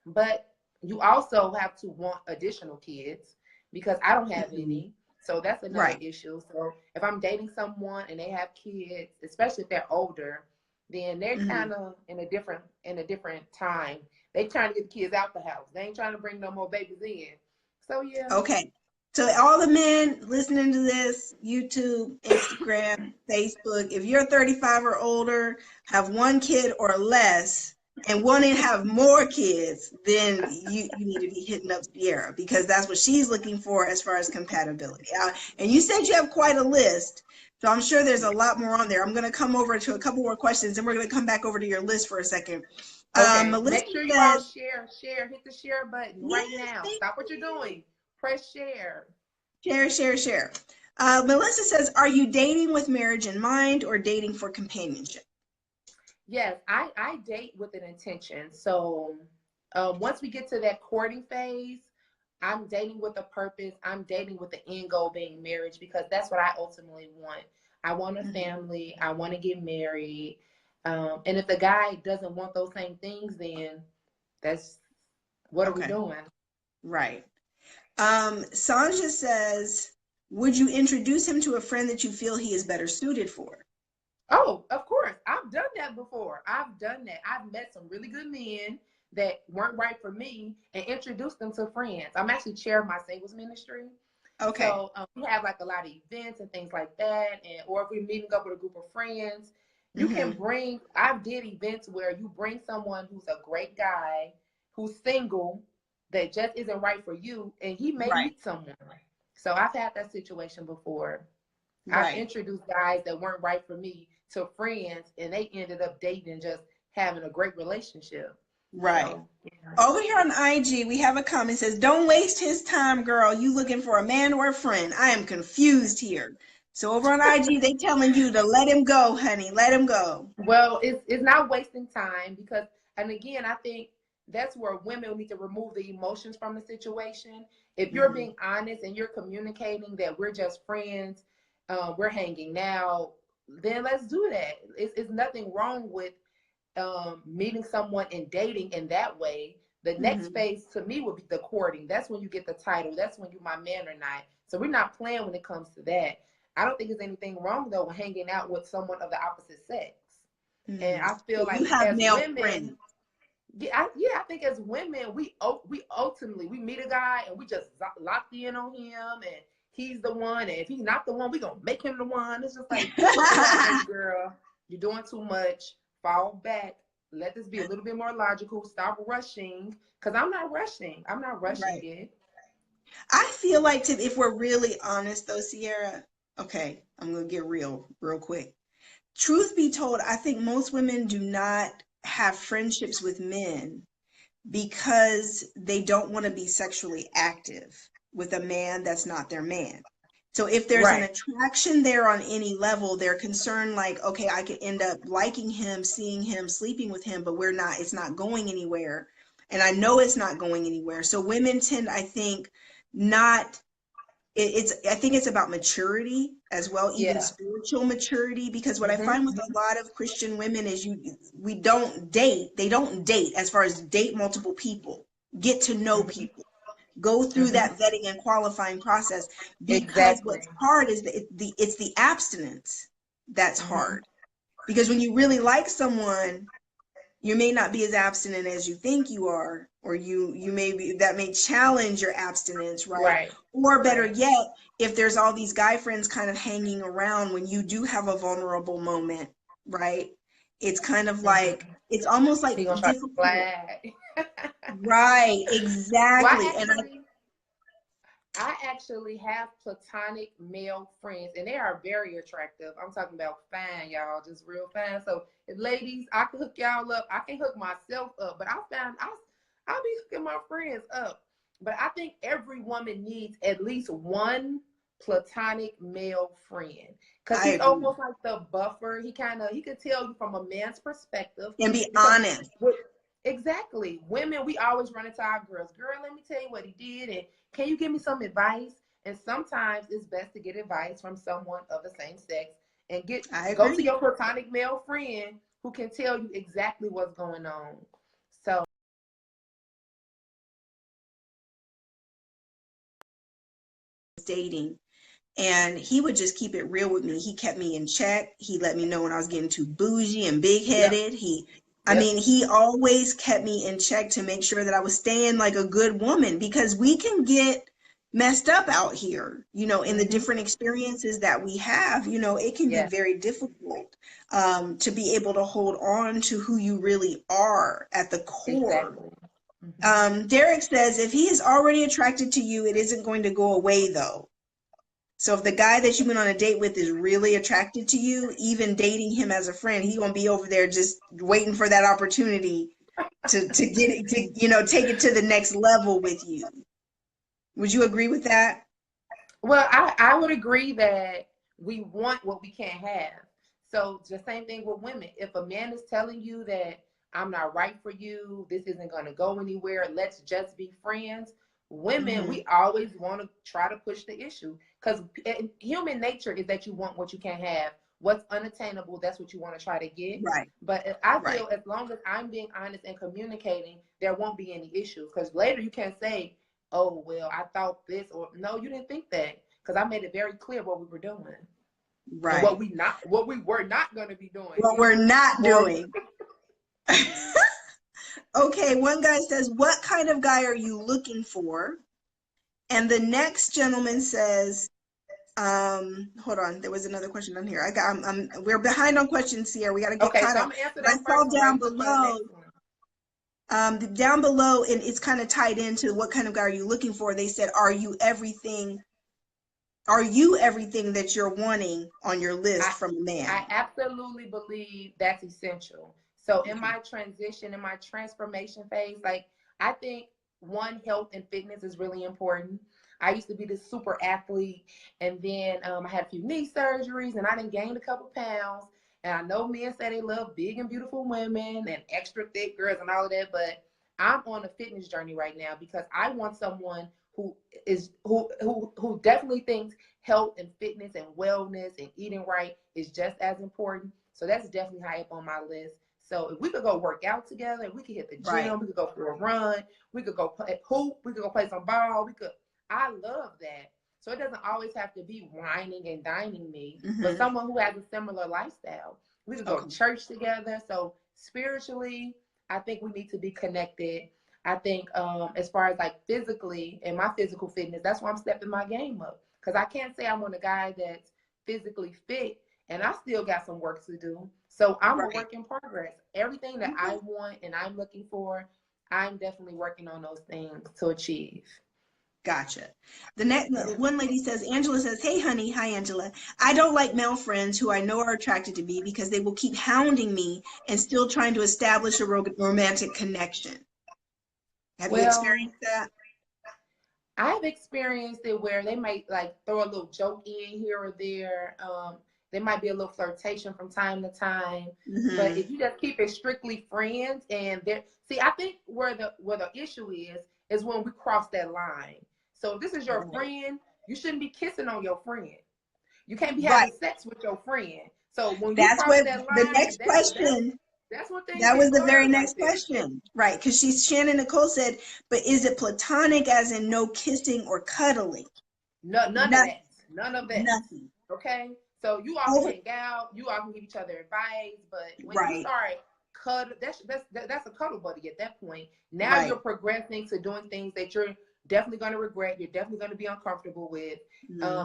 But you also have to want additional kids, because I don't have any. So that's another issue. So if I'm dating someone and they have kids, especially if they're older, then they're kind of in a different time. They trying to get the kids out the house. They ain't trying to bring no more babies in. So yeah. Okay. So all the men listening to this, YouTube, Instagram, Facebook, if you're 35 or older, have one kid or less, and want to have more kids, then you need to be hitting up Cierra, because that's what she's looking for as far as compatibility. And you said you have quite a list, so I'm sure there's a lot more on there. I'm going to come over to a couple more questions, and we're going to come back over to your list for a second. Okay. Make sure you all share, hit the share button right now. Stop what you're doing. Press share. Share. Melissa says, are you dating with marriage in mind or dating for companionship? Yes, I date with an intention. So once we get to that courting phase, I'm dating with a purpose. I'm dating with the end goal being marriage, because that's what I ultimately want. I want a family. I want to get married. And if the guy doesn't want those same things, then that's what are we doing? Right. Sanja says, would you introduce him to a friend that you feel he is better suited for? Oh, of course. I've done that before. I've done that. I've met some really good men that weren't right for me and introduced them to friends. I'm actually chair of my singles ministry. Okay. So we have like a lot of events and things like that. Or if we're meeting up with a group of friends, you can bring, I did events where you bring someone who's a great guy, who's single, that just isn't right for you, and he may meet someone. So I've had that situation before. I've introduced guys that weren't right for me to friends, and they ended up dating, just having a great relationship. Right. So, yeah. Over here on IG, we have a comment that says, don't waste his time, girl. You looking for a man or a friend? I am confused here. So over on IG, they telling you to let him go, honey. Let him go. Well, it's not wasting time, because, and again, I think that's where women need to remove the emotions from the situation. If you're being honest and you're communicating that we're just friends, we're hanging out, then let's do that. It's nothing wrong with meeting someone and dating in that way. The next phase to me would be the courting. That's when you get the title. That's when you're my man or not. So we're not playing when it comes to that. I don't think there's anything wrong though with hanging out with someone of the opposite sex. And I feel like as women, friends. I think as women, we ultimately, we meet a guy and we just locked in on him, and he's the one, and if he's not the one, we're gonna make him the one. It's just like, hey, girl, you're doing too much. Fall back. Let this be a little bit more logical. Stop rushing, because I'm not rushing it. I feel like, if we're really honest though, Cierra, okay, I'm gonna get real quick. Truth be told, I think most women do not have friendships with men because they don't want to be sexually active with a man that's not their man. So if there's an attraction there on any level, they're concerned like, okay, I could end up liking him, seeing him, sleeping with him, but it's not going anywhere. And I know it's not going anywhere. So women tend, I think, I think it's about maturity as well, even spiritual maturity, because what I find with a lot of Christian women is they don't date as far as date multiple people, get to know people. go through that vetting and qualifying process, because Exactly. what's hard is that it's the abstinence that's hard. Because when you really like someone, you may not be as abstinent as you think you are, or you may be, that may challenge your abstinence, right? Or better yet, if there's all these guy friends kind of hanging around when you do have a vulnerable moment, right? It's kind of like, it's almost like He gonna difficult. try to Right, exactly. Well, I actually have platonic male friends, and they are very attractive. I'm talking about fine, y'all, just real fine. So, if ladies, I can hook y'all up. I can hook myself up, but I'll be hooking my friends up. But I think every woman needs at least one platonic male friend, because he's almost like the buffer. He can tell you from a man's perspective and be honest. Exactly. Women, we always run into our girls. Girl, let me tell you what he did, and can you give me some advice? And sometimes it's best to get advice from someone of the same sex and go to your platonic male friend who can tell you exactly what's going on. So dating, and he would just keep it real with me. He kept me in check. He let me know when I was getting too bougie and big-headed. I mean, he always kept me in check to make sure that I was staying like a good woman, because we can get messed up out here, you know, in the different experiences that we have. You know, it can be very difficult to be able to hold on to who you really are at the core. Derek says, if he is already attracted to you, it isn't going to go away though. So if the guy that you went on a date with is really attracted to you, even dating him as a friend, he's gonna be over there just waiting for that opportunity to get it, to, you know, take it to the next level with you. Would you agree with that? Well, I would agree that we want what we can't have. So the same thing with women. If a man is telling you that I'm not right for you, this isn't going to go anywhere, let's just be friends. Women, we always want to try to push the issue, because human nature is that you want what you can't have. What's unattainable, that's what you want to try to get. Right. But I feel as long as I'm being honest and communicating, there won't be any issues, because later you can't say, oh, well, I thought this, or no, you didn't think that, because I made it very clear what we were doing. Right. And what we were not going to be doing. What we're not doing. Okay, one guy says, what kind of guy are you looking for? And the next gentleman says, hold on, there was another question on here. We're behind on questions here. We got to get caught up. I saw down below. Down below, and it's kind of tied into what kind of guy are you looking for? They said, are you everything that you're wanting on your list from a man? I absolutely believe that's essential. So in my transition, in my transformation phase, like, I think health and fitness is really important. I used to be this super athlete, and then I had a few knee surgeries, and I done gained a couple pounds. And I know men say they love big and beautiful women and extra thick girls and all of that, but I'm on a fitness journey right now, because I want someone who definitely thinks health and fitness and wellness and eating right is just as important. So that's definitely high up on my list. So if we could go work out together, we could hit the gym, we could go for a run, we could go play hoop, we could go play some ball, I love that. So it doesn't always have to be whining and dining me, but someone who has a similar lifestyle. We could go to church together. So spiritually, I think we need to be connected. I think as far as like physically and my physical fitness, that's why I'm stepping my game up. Because I can't say I'm on a guy that's physically fit and I still got some work to do. So I'm a work in progress. Everything that I want and I'm looking for, I'm definitely working on those things to achieve. Gotcha. The next one lady says, Angela says, hey, honey. Hi, Angela. I don't like male friends who I know are attracted to me because they will keep hounding me and still trying to establish a romantic connection. Have you experienced that? I've experienced it where they might like throw a little joke in here or there. There might be a little flirtation from time to time. But if you just keep it strictly friends, and I think where the issue is when we cross that line. So if this is your friend, you shouldn't be kissing on your friend. You can't be having sex with your friend. So when you cross that line, the next question. That's when things That get was the very hard right next there. question, right? Because Shannon Nicole said, but is it platonic as in no kissing or cuddling? No, none of Nothing. that. None of that. Nothing. Okay? So you all can Over. hang out, you all can give each other advice, but when you Right. start cuddle, that's a cuddle buddy at that point. Now Right. you're progressing to doing things that you're definitely going to regret. You're definitely going to be uncomfortable with.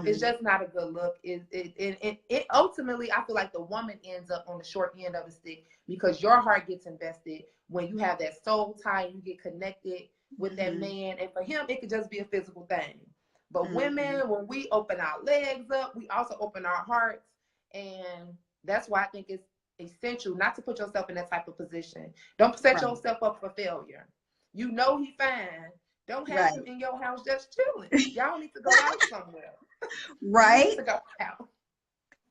It's just not a good look. It ultimately, I feel like the woman ends up on the short end of the stick because your heart gets invested when you have that soul tie and you get connected with that man. And for him, it could just be a physical thing. But women, when we open our legs up, we also open our hearts. And that's why I think it's essential not to put yourself in that type of position. Don't set yourself up for failure. You know he fine. Don't have him in your house just chilling. Y'all need to go out somewhere. Right. You need to go out.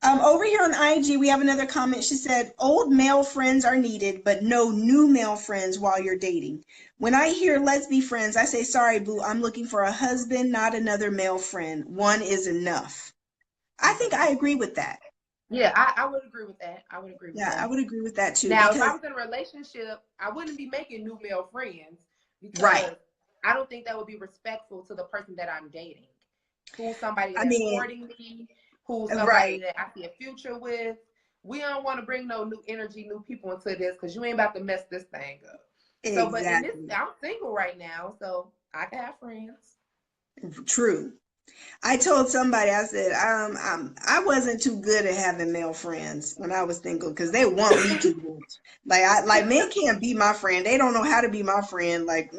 Over here on IG, we have another comment. She said, old male friends are needed, but no new male friends while you're dating. When I hear let's be friends, I say, sorry, boo, I'm looking for a husband, not another male friend. One is enough. I think I agree with that. Yeah, I would agree with that. I would agree with that. Yeah, I would agree with that too. Now, if I was in a relationship, I wouldn't be making new male friends because I don't think that would be respectful to the person that I'm dating. Who's somebody that's courting me, who's somebody that I see a future with. We don't want to bring no new energy, new people into this because you ain't about to mess this thing up. Exactly. So, but in this, I'm single right now, so I can have friends. True. I told somebody, I said, I wasn't too good at having male friends when I was single because they want me too much. Like men can't be my friend. They don't know how to be my friend. Like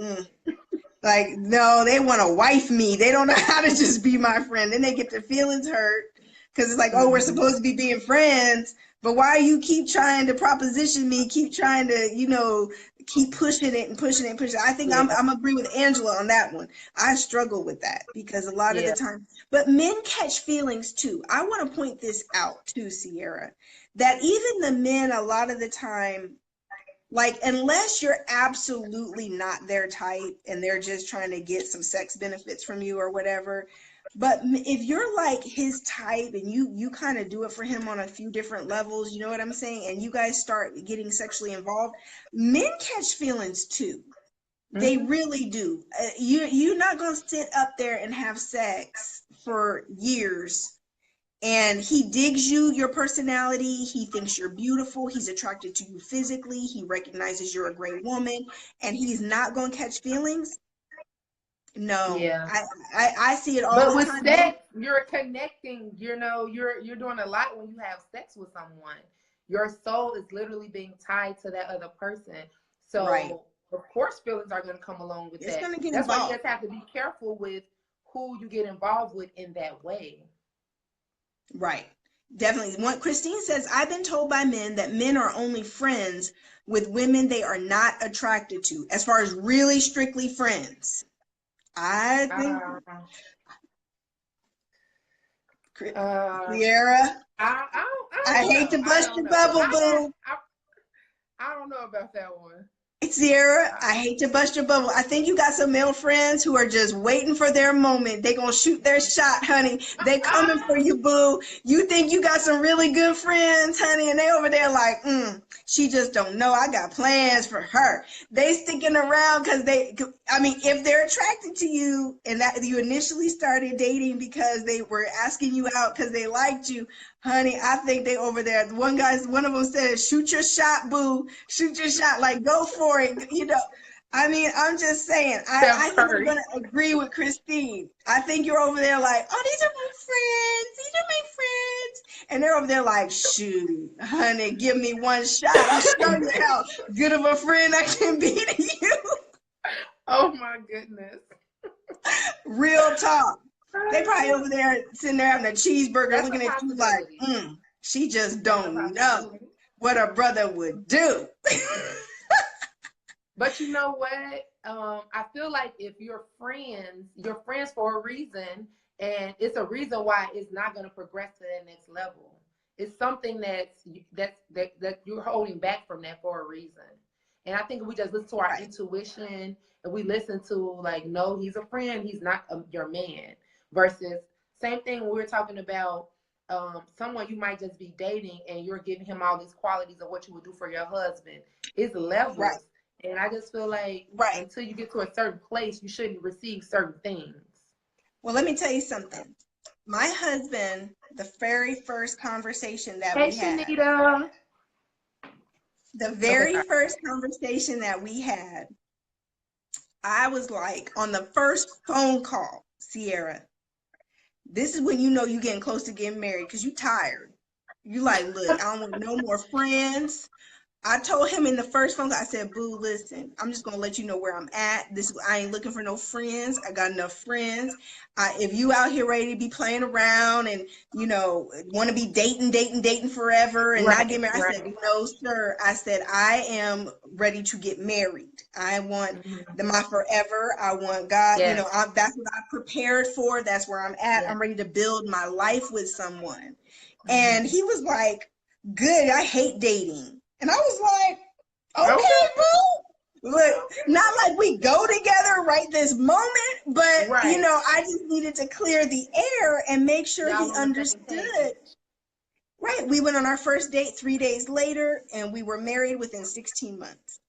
no, they want to wife me. They don't know how to just be my friend. Then they get their feelings hurt because it's like, oh, we're supposed to be being friends, but why you keep trying to proposition me? Keep trying to, keep pushing it and pushing it and pushing it. I think I'm agree with Angela on that one. I struggle with that because a lot of the time, but men catch feelings too. I want to point this out too, Cierra, that even the men a lot of the time, like, unless you're absolutely not their type and they're just trying to get some sex benefits from you or whatever, but if you're like his type and you kind of do it for him on a few different levels, you know what I'm saying, and you guys start getting sexually involved, men catch feelings too. They really do. You're not going to sit up there and have sex for years and he digs you, your personality, he thinks you're beautiful, he's attracted to you physically, he recognizes you're a great woman, and he's not going to catch feelings. No. Yeah. I see it all the time. But with sex, you're connecting, you're doing a lot when you have sex with someone. Your soul is literally being tied to that other person. So of course feelings are going to come along with that. That's why you just have to be careful with who you get involved with in that way. Right. Definitely. Christine says, I've been told by men that men are only friends with women they are not attracted to, as far as really strictly friends. I think Cierra, I hate to bust your bubble, boo. I don't know about that one. Cierra, I hate to bust your bubble. I think you got some male friends who are just waiting for their moment. They gonna shoot their shot, honey. They coming for you, boo. You think you got some really good friends, honey, and they over there like, she just don't know. I got plans for her. They sticking around because if they're attracted to you and that you initially started dating because they were asking you out because they liked you, honey, I think they over there. One of them said, shoot your shot, boo. Shoot your shot. Like, go for it. I'm just saying. I think I'm going to agree with Christine. I think you're over there like, oh, these are my friends. These are my friends. And they're over there like, shoot, honey, give me one shot. I'll show you how good of a friend I can be to you. Oh, my goodness. Real talk. They probably over there sitting there having a cheeseburger looking at you like, she just don't know what a brother would do. But you know what? I feel like if you're friends for a reason, and it's a reason why it's not going to progress to that next level. It's something that you're holding back from that for a reason. And I think if we just listen to our intuition and we listen to like, no, he's a friend, he's not your man. Versus same thing when we were talking about someone you might just be dating and you're giving him all these qualities of what you would do for your husband. It's levels. Right. And I just feel like until you get to a certain place, you shouldn't receive certain things. Well, let me tell you something. My husband, the very first conversation that we had. Shanita. The very first conversation that we had, I was like, on the first phone call, Cierra, this is when you know you're getting close to getting married because you tired. You like, look, I don't want no more friends. I told him in the first phone call, I said, boo, listen, I'm just going to let you know where I'm at. I ain't looking for no friends. I got enough friends. If you out here ready to be playing around and, you know, want to be dating forever and not get married, I said, no, sir. I said, I am ready to get married. I want my forever. I want God. You know, that's what I prepared for. That's where I'm at. I'm ready to build my life with someone. And he was like, good. I hate dating. And I was like, okay, boo. Look, not like we go together right this moment, but, you know, I just needed to clear the air and make sure he understood. Right. We went on our first date 3 days later, and we were married within 16 months.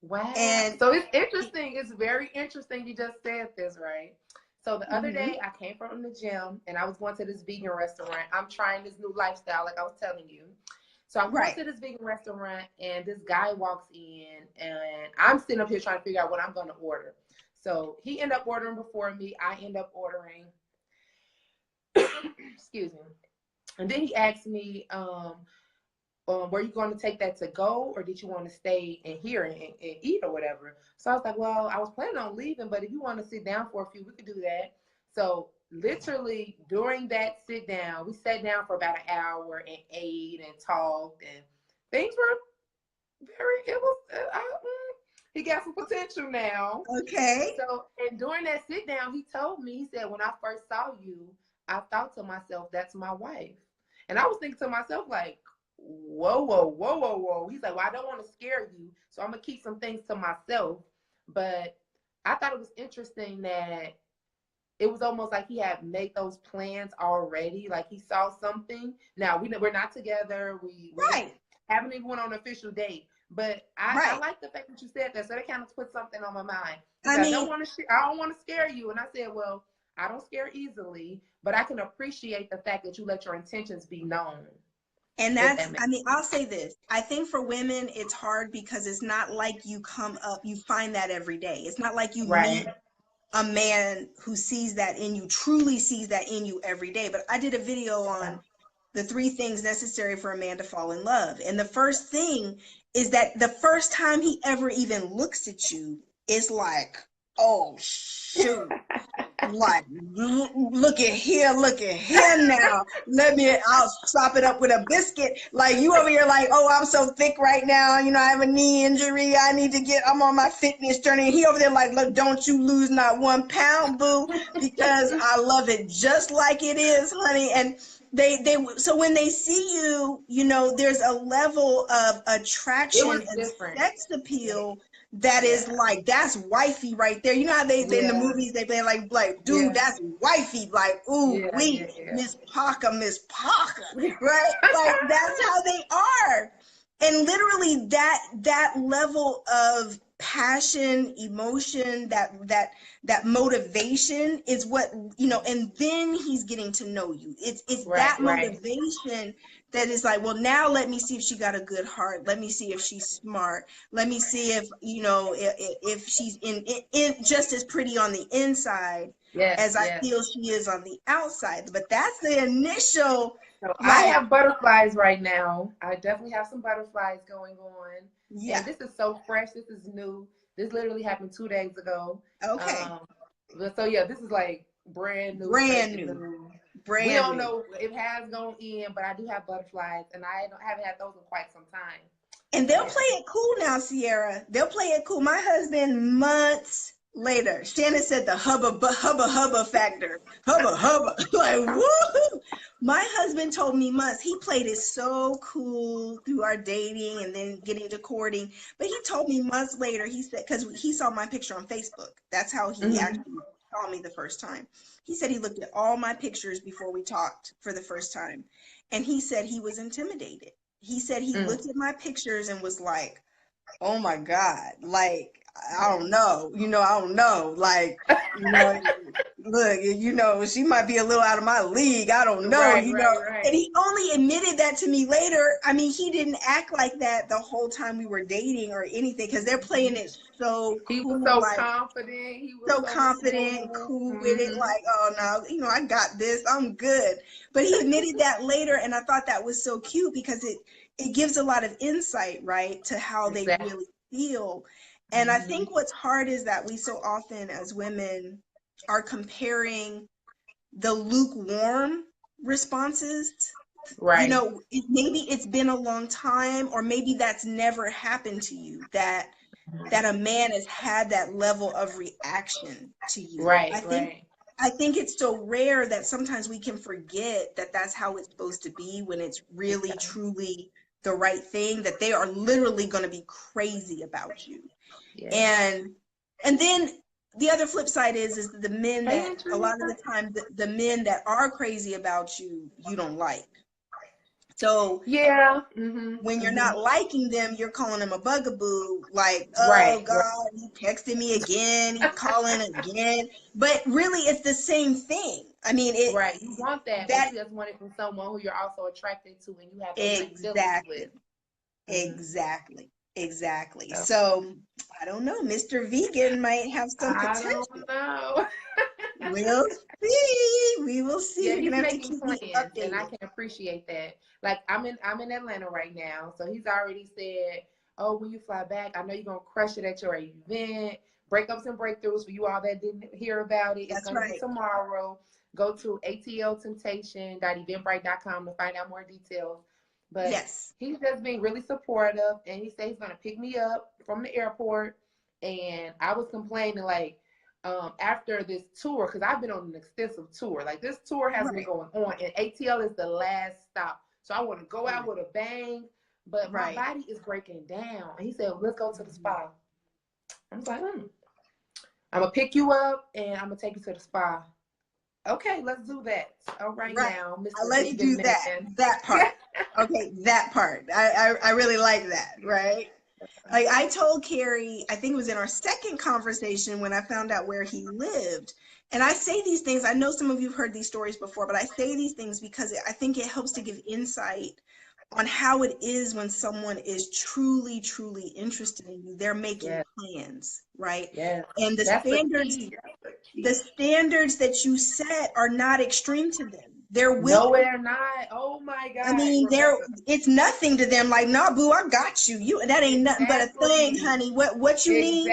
Wow. And so it's interesting. It's very interesting you just said this, right? So the other day I came from the gym, and I was going to this vegan restaurant. I'm trying this new lifestyle, like I was telling you. So I'm going to this vegan restaurant, and this guy walks in, and I'm sitting up here trying to figure out what I'm going to order. So he ended up ordering before me. I end up ordering. Excuse me. And then he asked me, were you going to take that to go, or did you want to stay in here and eat or whatever? So I was like, well, I was planning on leaving, but if you want to sit down for a few, we could do that. So literally during that sit down, we sat down for about an hour and ate and talked, and things were he got some potential now. Okay. So, and during that sit down, he told me, he said, when I first saw you, I thought to myself, that's my wife. And I was thinking to myself, like, whoa. He's like, well, I don't want to scare you, so I'm going to keep some things to myself. But I thought it was interesting that it was almost like he had made those plans already. Like he saw something. Now, we're not together. We haven't even went on an official date. But I like the fact that you said that. So that kind of put something on my mind. I don't want to scare you. And I said, well, I don't scare easily, but I can appreciate the fact that you let your intentions be known. And that's, I mean, I'll say this. I think for women, it's hard because it's not like you come up, you find that every day. It's not like you meet a man who sees that in you, truly sees that in you every day. But I did a video on the 3 things necessary for a man to fall in love. And the first thing is that the first time he ever even looks at you, it's like, oh, shoot. Like, look at here now. I'll chop it up with a biscuit. Like, you over here like, oh, I'm so thick right now. You know, I have a knee injury. I'm on my fitness journey. And he over there like, look, don't you lose not 1 pound, boo, because I love it just like it is, honey. And so when they see you, you know, there's a level of attraction and sex appeal that is like, that's wifey right there. You know how they in the movies they play like dude, that's wifey, like, ooh, Miss Parker, right? Like, that's how they are. And literally that level of passion, emotion, that motivation is what, you know, and then he's getting to know you. It's that motivation that is like, well, now let me see if she got a good heart. Let me see if she's smart. Let me see if, you know, if she's in just as pretty on the inside as I feel she is on the outside. But that's the initial. So I have butterflies right now. I definitely have some butterflies going on. Yeah. And this is so fresh. This is new. This literally happened 2 days ago. Okay. So yeah, this is like brand new. We don't know if it has gone in, but I do have butterflies, and I haven't had those in quite some time. And they'll play it cool now, Cierra. They'll play it cool. My husband, months later, Shannon said the hubba factor. Hubba. Like, woo! My husband told me months. He played it so cool through our dating and then getting to courting. But he told me months later, he said, because he saw my picture on Facebook. That's how he actually saw me the first time. He said he looked at all my pictures before we talked for the first time. And he said he was intimidated. He said he looked at my pictures and was like, oh my God, like, I don't know, I don't know, like, look, she might be a little out of my league. I don't know, Right. And he only admitted that to me later. I mean, he didn't act like that the whole time we were dating or anything, because they're playing it so cool. He was so like, confident. He was so confident, cool with it, like, oh no, I got this, I'm good. But he admitted that later, and I thought that was so cute because it gives a lot of insight, right, to how they really feel. And I think what's hard is that we so often as women are comparing the lukewarm responses. Right. Maybe it's been a long time, or maybe that's never happened to you, that a man has had that level of reaction to you. Right. I think it's so rare that sometimes we can forget that that's how it's supposed to be when it's really, truly the right thing, that they are literally going to be crazy about you. Yeah. And then the other flip side is the men that a lot of the time, the men that are crazy about you, you don't like. So when you're not liking them, you're calling them a bugaboo, like, oh God, he texted me again, he's calling again. But really, it's the same thing. I mean, you want that, but you just want it from someone who you're also attracted to and you have feelings with. Exactly. Okay. So I don't know, Mr. Vegan might have some potential. I don't know. We will see. Yeah, he's making plans, and I can appreciate that. Like, I'm in Atlanta right now, so he's already said, oh, when you fly back, I know you're gonna crush it at your event. Breakups and breakthroughs, for you all that didn't hear about it, it's gonna be tomorrow. Go to atltemptation.eventbrite.com to find out more details. But he's just being really supportive, and he said he's gonna pick me up from the airport. And I was complaining, like, after this tour, because I've been on an extensive tour. Like, this tour has been going on, and ATL is the last stop. So I want to go out with a bang, but my body is breaking down. And he said, let's go to the spa. I was like, I'm going to pick you up, and I'm going to take you to the spa. Okay, let's do that. All right. Now, Mr. I'll let you do that part. Okay, that part. I really like that, right? Like, I told Carrie, I think it was in our second conversation when I found out where he lived. And I say these things, I know some of you have heard these stories before, but I say these things because I think it helps to give insight on how it is when someone is truly, truly interested in you. They're making plans, right? And the standards that you set are not extreme to them. No, they're not. Oh my God. I mean, it's nothing to them. Like, nah, boo, I got you. That ain't nothing but a thing, honey. What you need?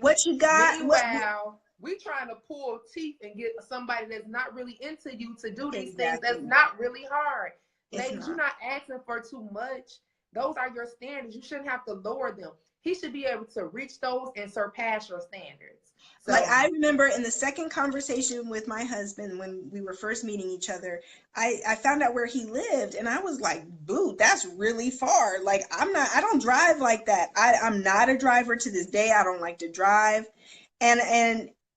What you got? Meanwhile, we trying to pull teeth and get somebody that's not really into you to do these things. That's not really hard. Ladies, you're not asking for too much. Those are your standards. You shouldn't have to lower them. He should be able to reach those and surpass your standards. So, like, I remember in the second conversation with my husband when we were first meeting each other, I found out where he lived, and I was like, boo, that's really far. Like, I don't drive like that. I'm not a driver to this day. I don't like to drive. And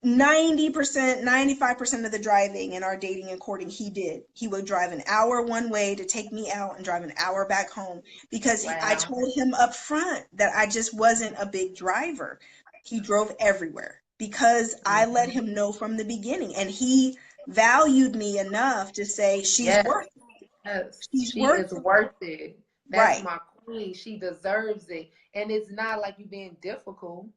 90%, 95% of the driving in our dating and courting, he did. He would drive an hour one way to take me out and drive an hour back home because I told him up front that I just wasn't a big driver. He drove everywhere because I let him know from the beginning, and he valued me enough to say, she's worth it. She is worth it. That's my queen. She deserves it. And it's not like you being difficult.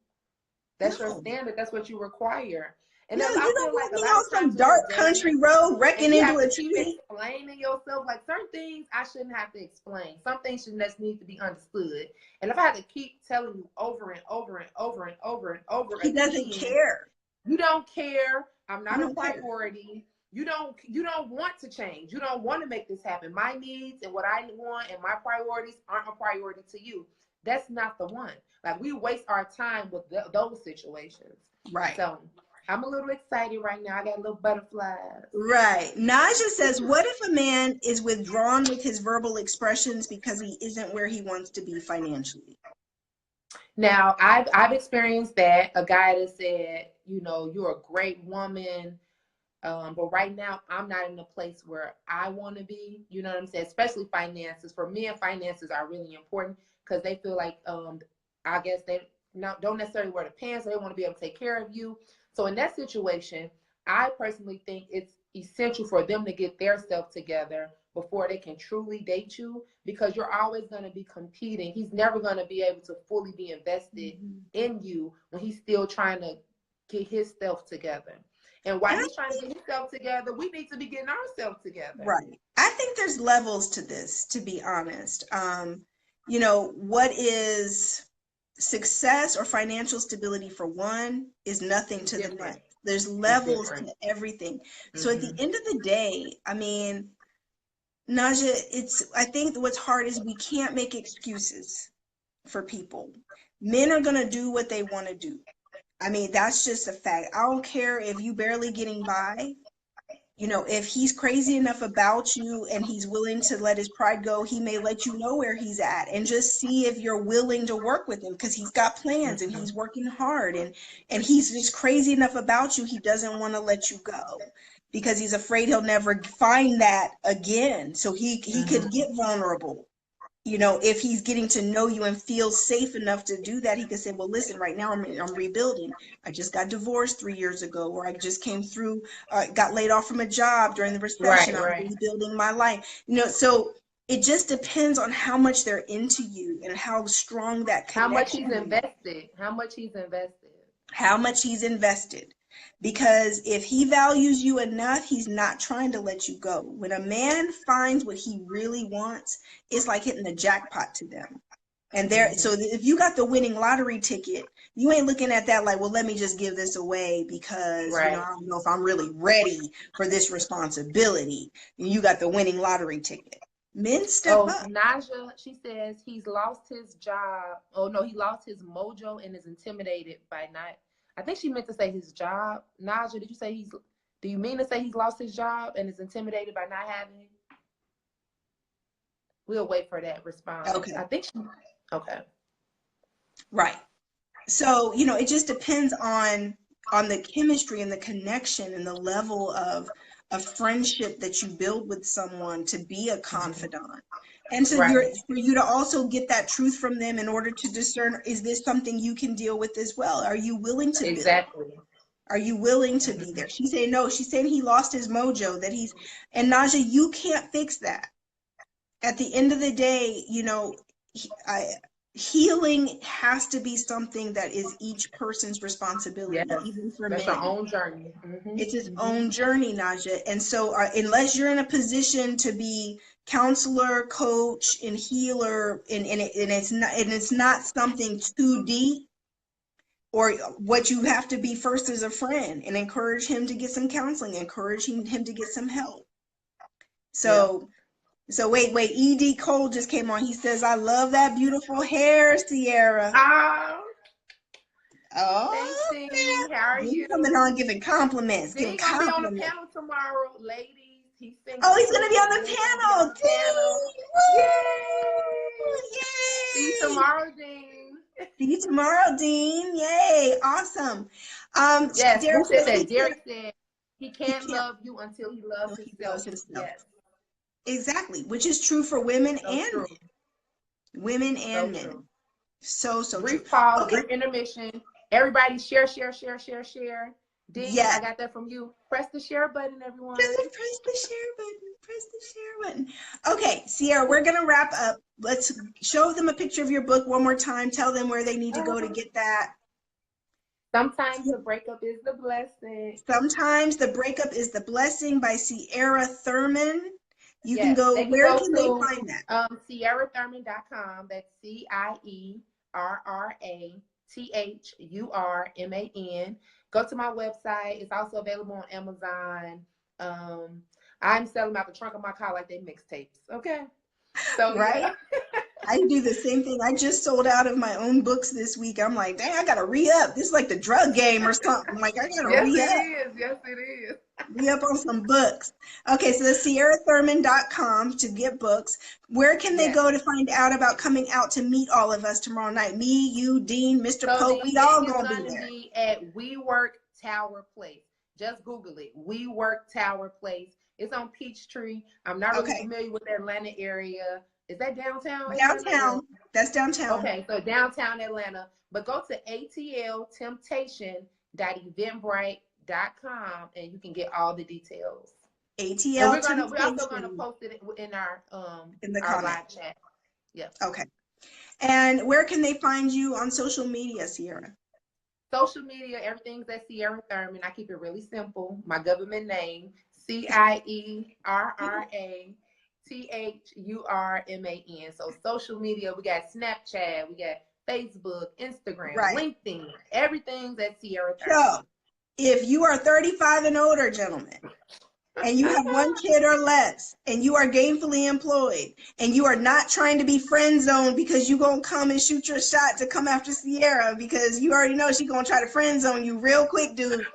That's your standard. That's what you require. And you don't want me on some dark country road wrecking into a tree. Explaining yourself, like, certain things I shouldn't have to explain. Some things should just need to be understood. And if I had to keep telling you over and over and over and over and over again, he doesn't care. You don't care. I'm not a priority. You don't want to change. You don't want to make this happen. My needs and what I want and my priorities aren't a priority to you. That's not the one. Like, we waste our time with those situations. Right. So I'm a little excited right now. I got a little butterflies. Right. Naja says, what if a man is withdrawn with his verbal expressions because he isn't where he wants to be financially? Now, I've experienced that. A guy that said, you know, you're a great woman. But right now, I'm not in a place where I want to be. You know what I'm saying? Especially finances. For men, finances are really important because they feel like, I guess they don't necessarily wear the pants. So they want to be able to take care of you. So in that situation, I personally think it's essential for them to get their self together before they can truly date you, because you're always going to be competing. He's never going to be able to fully be invested in you when he's still trying to get his self together. And while he's trying to get himself together, we need to be getting ourselves together. Right. I think there's levels to this, to be honest. You know, what is success or financial stability for one is nothing to the next. There's levels to everything. So at the end of the day, I mean, Naja, I think what's hard is we can't make excuses for people. Men are going to do what they want to do. I mean, that's just a fact. I don't care if you barely getting by. You know, if he's crazy enough about you and he's willing to let his pride go, he may let you know where he's at and just see if you're willing to work with him, because he's got plans and he's working hard, and he's just crazy enough about you. He doesn't want to let you go because he's afraid he'll never find that again. So he could get vulnerable. You know, if he's getting to know you and feels safe enough to do that, he could say, well, listen, right now I'm rebuilding. I just got divorced 3 years ago, or I just came through, got laid off from a job during the recession. I'm rebuilding my life. You know, so it just depends on how much they're into you and how strong that connection is. How much he's invested. How much he's invested. How much he's invested. Because if he values you enough, he's not trying to let you go. When a man finds what he really wants, it's like hitting the jackpot to them. And so if you got the winning lottery ticket, you ain't looking at that like, well, let me just give this away because you know, I don't know if I'm really ready for this responsibility. And you got the winning lottery ticket. Men step up. Naja, she says he's lost his job. Oh no, he lost his mojo and is intimidated by not. I think she meant to say his job. Naja, did you say do you mean to say he's lost his job and is intimidated by not having it? We'll wait for that response. Okay. I think okay. Right. So, you know, it just depends on the chemistry and the connection and the level of friendship that you build with someone to be a confidant. And so for you to also get that truth from them in order to discern, is this something you can deal with as well? Are you willing to Exactly. Are you willing to be there? She's saying no. She's saying he lost his mojo, and Naja, you can't fix that. At the end of the day, you know, healing has to be something that is each person's responsibility, even for men. That's our own journey. It's his own journey, Naja. And so unless you're in a position to be counselor, coach, and healer, and it's not something too deep, or what you have to be first as a friend and encourage him to get some counseling, encouraging him to get some help. So wait, ED Cole just came on. He says, I love that beautiful hair, Cierra. Oh, thanks, Dean. How are you? Coming on giving compliments. He's gonna be on the panel tomorrow, ladies. He's gonna be on the panel. Yay! See you tomorrow, Dean. See you tomorrow, Dean. Yay! Awesome. Yes, Derek said Derek said he can't love you until he loves himself. Yes. Exactly, which is true for women and men. Women and men. So brief pause, brief intermission. Everybody share. Dean, I got that from you. Press the share button, everyone. Press the share button. Okay, Cierra, we're going to wrap up. Let's show them a picture of your book one more time. Tell them where they need to go to get that. Sometimes the breakup is the blessing. Sometimes the breakup is the blessing by Cierra Thurman. You can go, where can they find that? CierraThurman.com. That's CierraThurman. Go to my website. It's also available on Amazon. I'm selling out the trunk of my car like they mixtapes. Okay. So I do the same thing. I just sold out of my own books this week. I'm like, dang, I gotta re-up. This is like the drug game or something. Like, I gotta re-up. Yes, it is. Re-up on some books. Okay, so that's CierraThurman.com to get books. Where can they go to find out about coming out to meet all of us tomorrow night? Me, you, Dean, Mr. Pope, we all gonna be there. Be at WeWork Tower Place. Just Google it. We Work Tower Place. It's on Peachtree. I'm not really familiar with the Atlanta area. Is that downtown? Downtown. That's downtown. Okay, so downtown Atlanta. But go to atltemptation.eventbrite.com and you can get all the details. ATL. And we're also gonna post it in our live chat. Yep. Okay. And where can they find you on social media, Cierra? Social media, everything's at Cierra Thurman. I keep it really simple. My government name, CIERRATHURMAN. So social media, we got Snapchat, we got Facebook, Instagram, LinkedIn. Everything's at Cierra Thurman. So if you are 35 and older, gentlemen, and you have one kid or less, and you are gainfully employed, and you are not trying to be friend zoned because you're going to come and shoot your shot to come after Cierra because you already know she's going to try to friend zone you real quick, dude,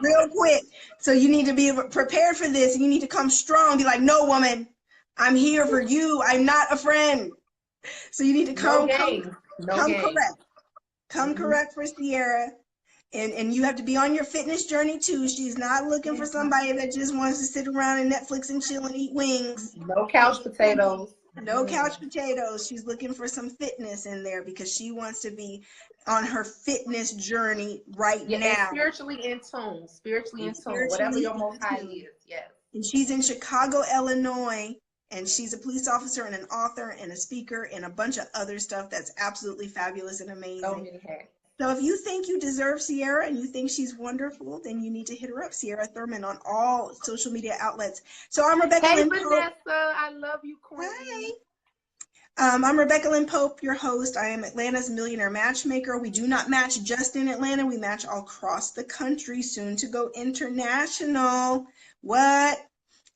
real quick. So you need to be prepared for this, and you need to come strong, be like, no, woman, I'm here for you. I'm not a friend. So you need to come correct. Come correct for Cierra. And you have to be on your fitness journey too. She's not looking for somebody that just wants to sit around and Netflix and chill and eat wings. No couch potatoes. No couch potatoes. She's looking for some fitness in there because she wants to be on her fitness journey now. Spiritually in tune. Whatever your most high is. Yes. And she's in Chicago, Illinois. And she's a police officer and an author and a speaker and a bunch of other stuff that's absolutely fabulous and amazing. So many hats. So if you think you deserve Cierra and you think she's wonderful, then you need to hit her up, Cierra Thurman, on all social media outlets. So I'm Rebecca Lynn Pope. Vanessa, I love you, Queen. Hi. I'm Rebecca Lynn Pope, your host. I am Atlanta's Millionaire Matchmaker. We do not match just in Atlanta. We match all across the country, soon to go international. What?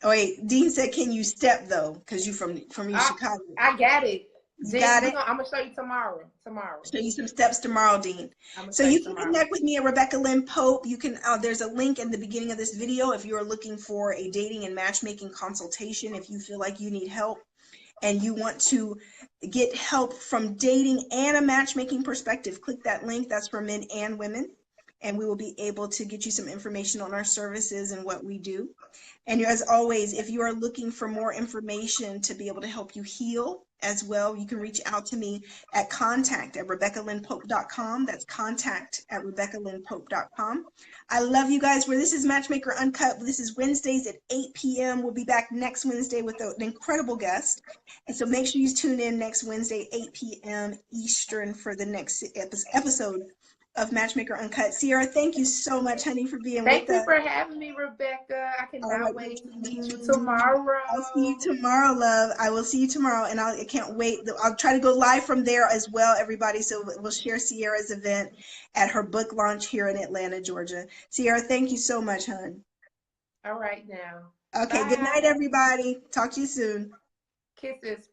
Oh, wait, Dean said, can you step, though? Because you're from Chicago. I got it. Got it. I'm gonna show you tomorrow. Show you some steps tomorrow, Dean. So you can connect with me at Rebecca Lynn Pope. You can. There's a link in the beginning of this video if you are looking for a dating and matchmaking consultation. If you feel like you need help and you want to get help from dating and a matchmaking perspective, click that link. That's for men and women, and we will be able to get you some information on our services and what we do. And as always, if you are looking for more information to be able to help you heal as well, you can reach out to me at contact@RebeccaLynnPope.com. That's contact@RebeccaLynnPope.com. I love you guys. This is Matchmaker Uncut. This is Wednesdays at 8 p.m. We'll be back next Wednesday with an incredible guest. And so make sure you tune in next Wednesday, 8 p.m. Eastern for the next episode of Matchmaker Uncut. Cierra, thank you so much, honey, for being with us. Thank you for having me, Rebecca. I cannot wait to meet you tomorrow. I'll see you tomorrow, love. I will see you tomorrow, and I can't wait. I'll try to go live from there as well, everybody, so we'll share Cierra's event at her book launch here in Atlanta, Georgia. Cierra, thank you so much, hon. All right, now. Okay, bye. Good night, everybody. Talk to you soon. Kisses.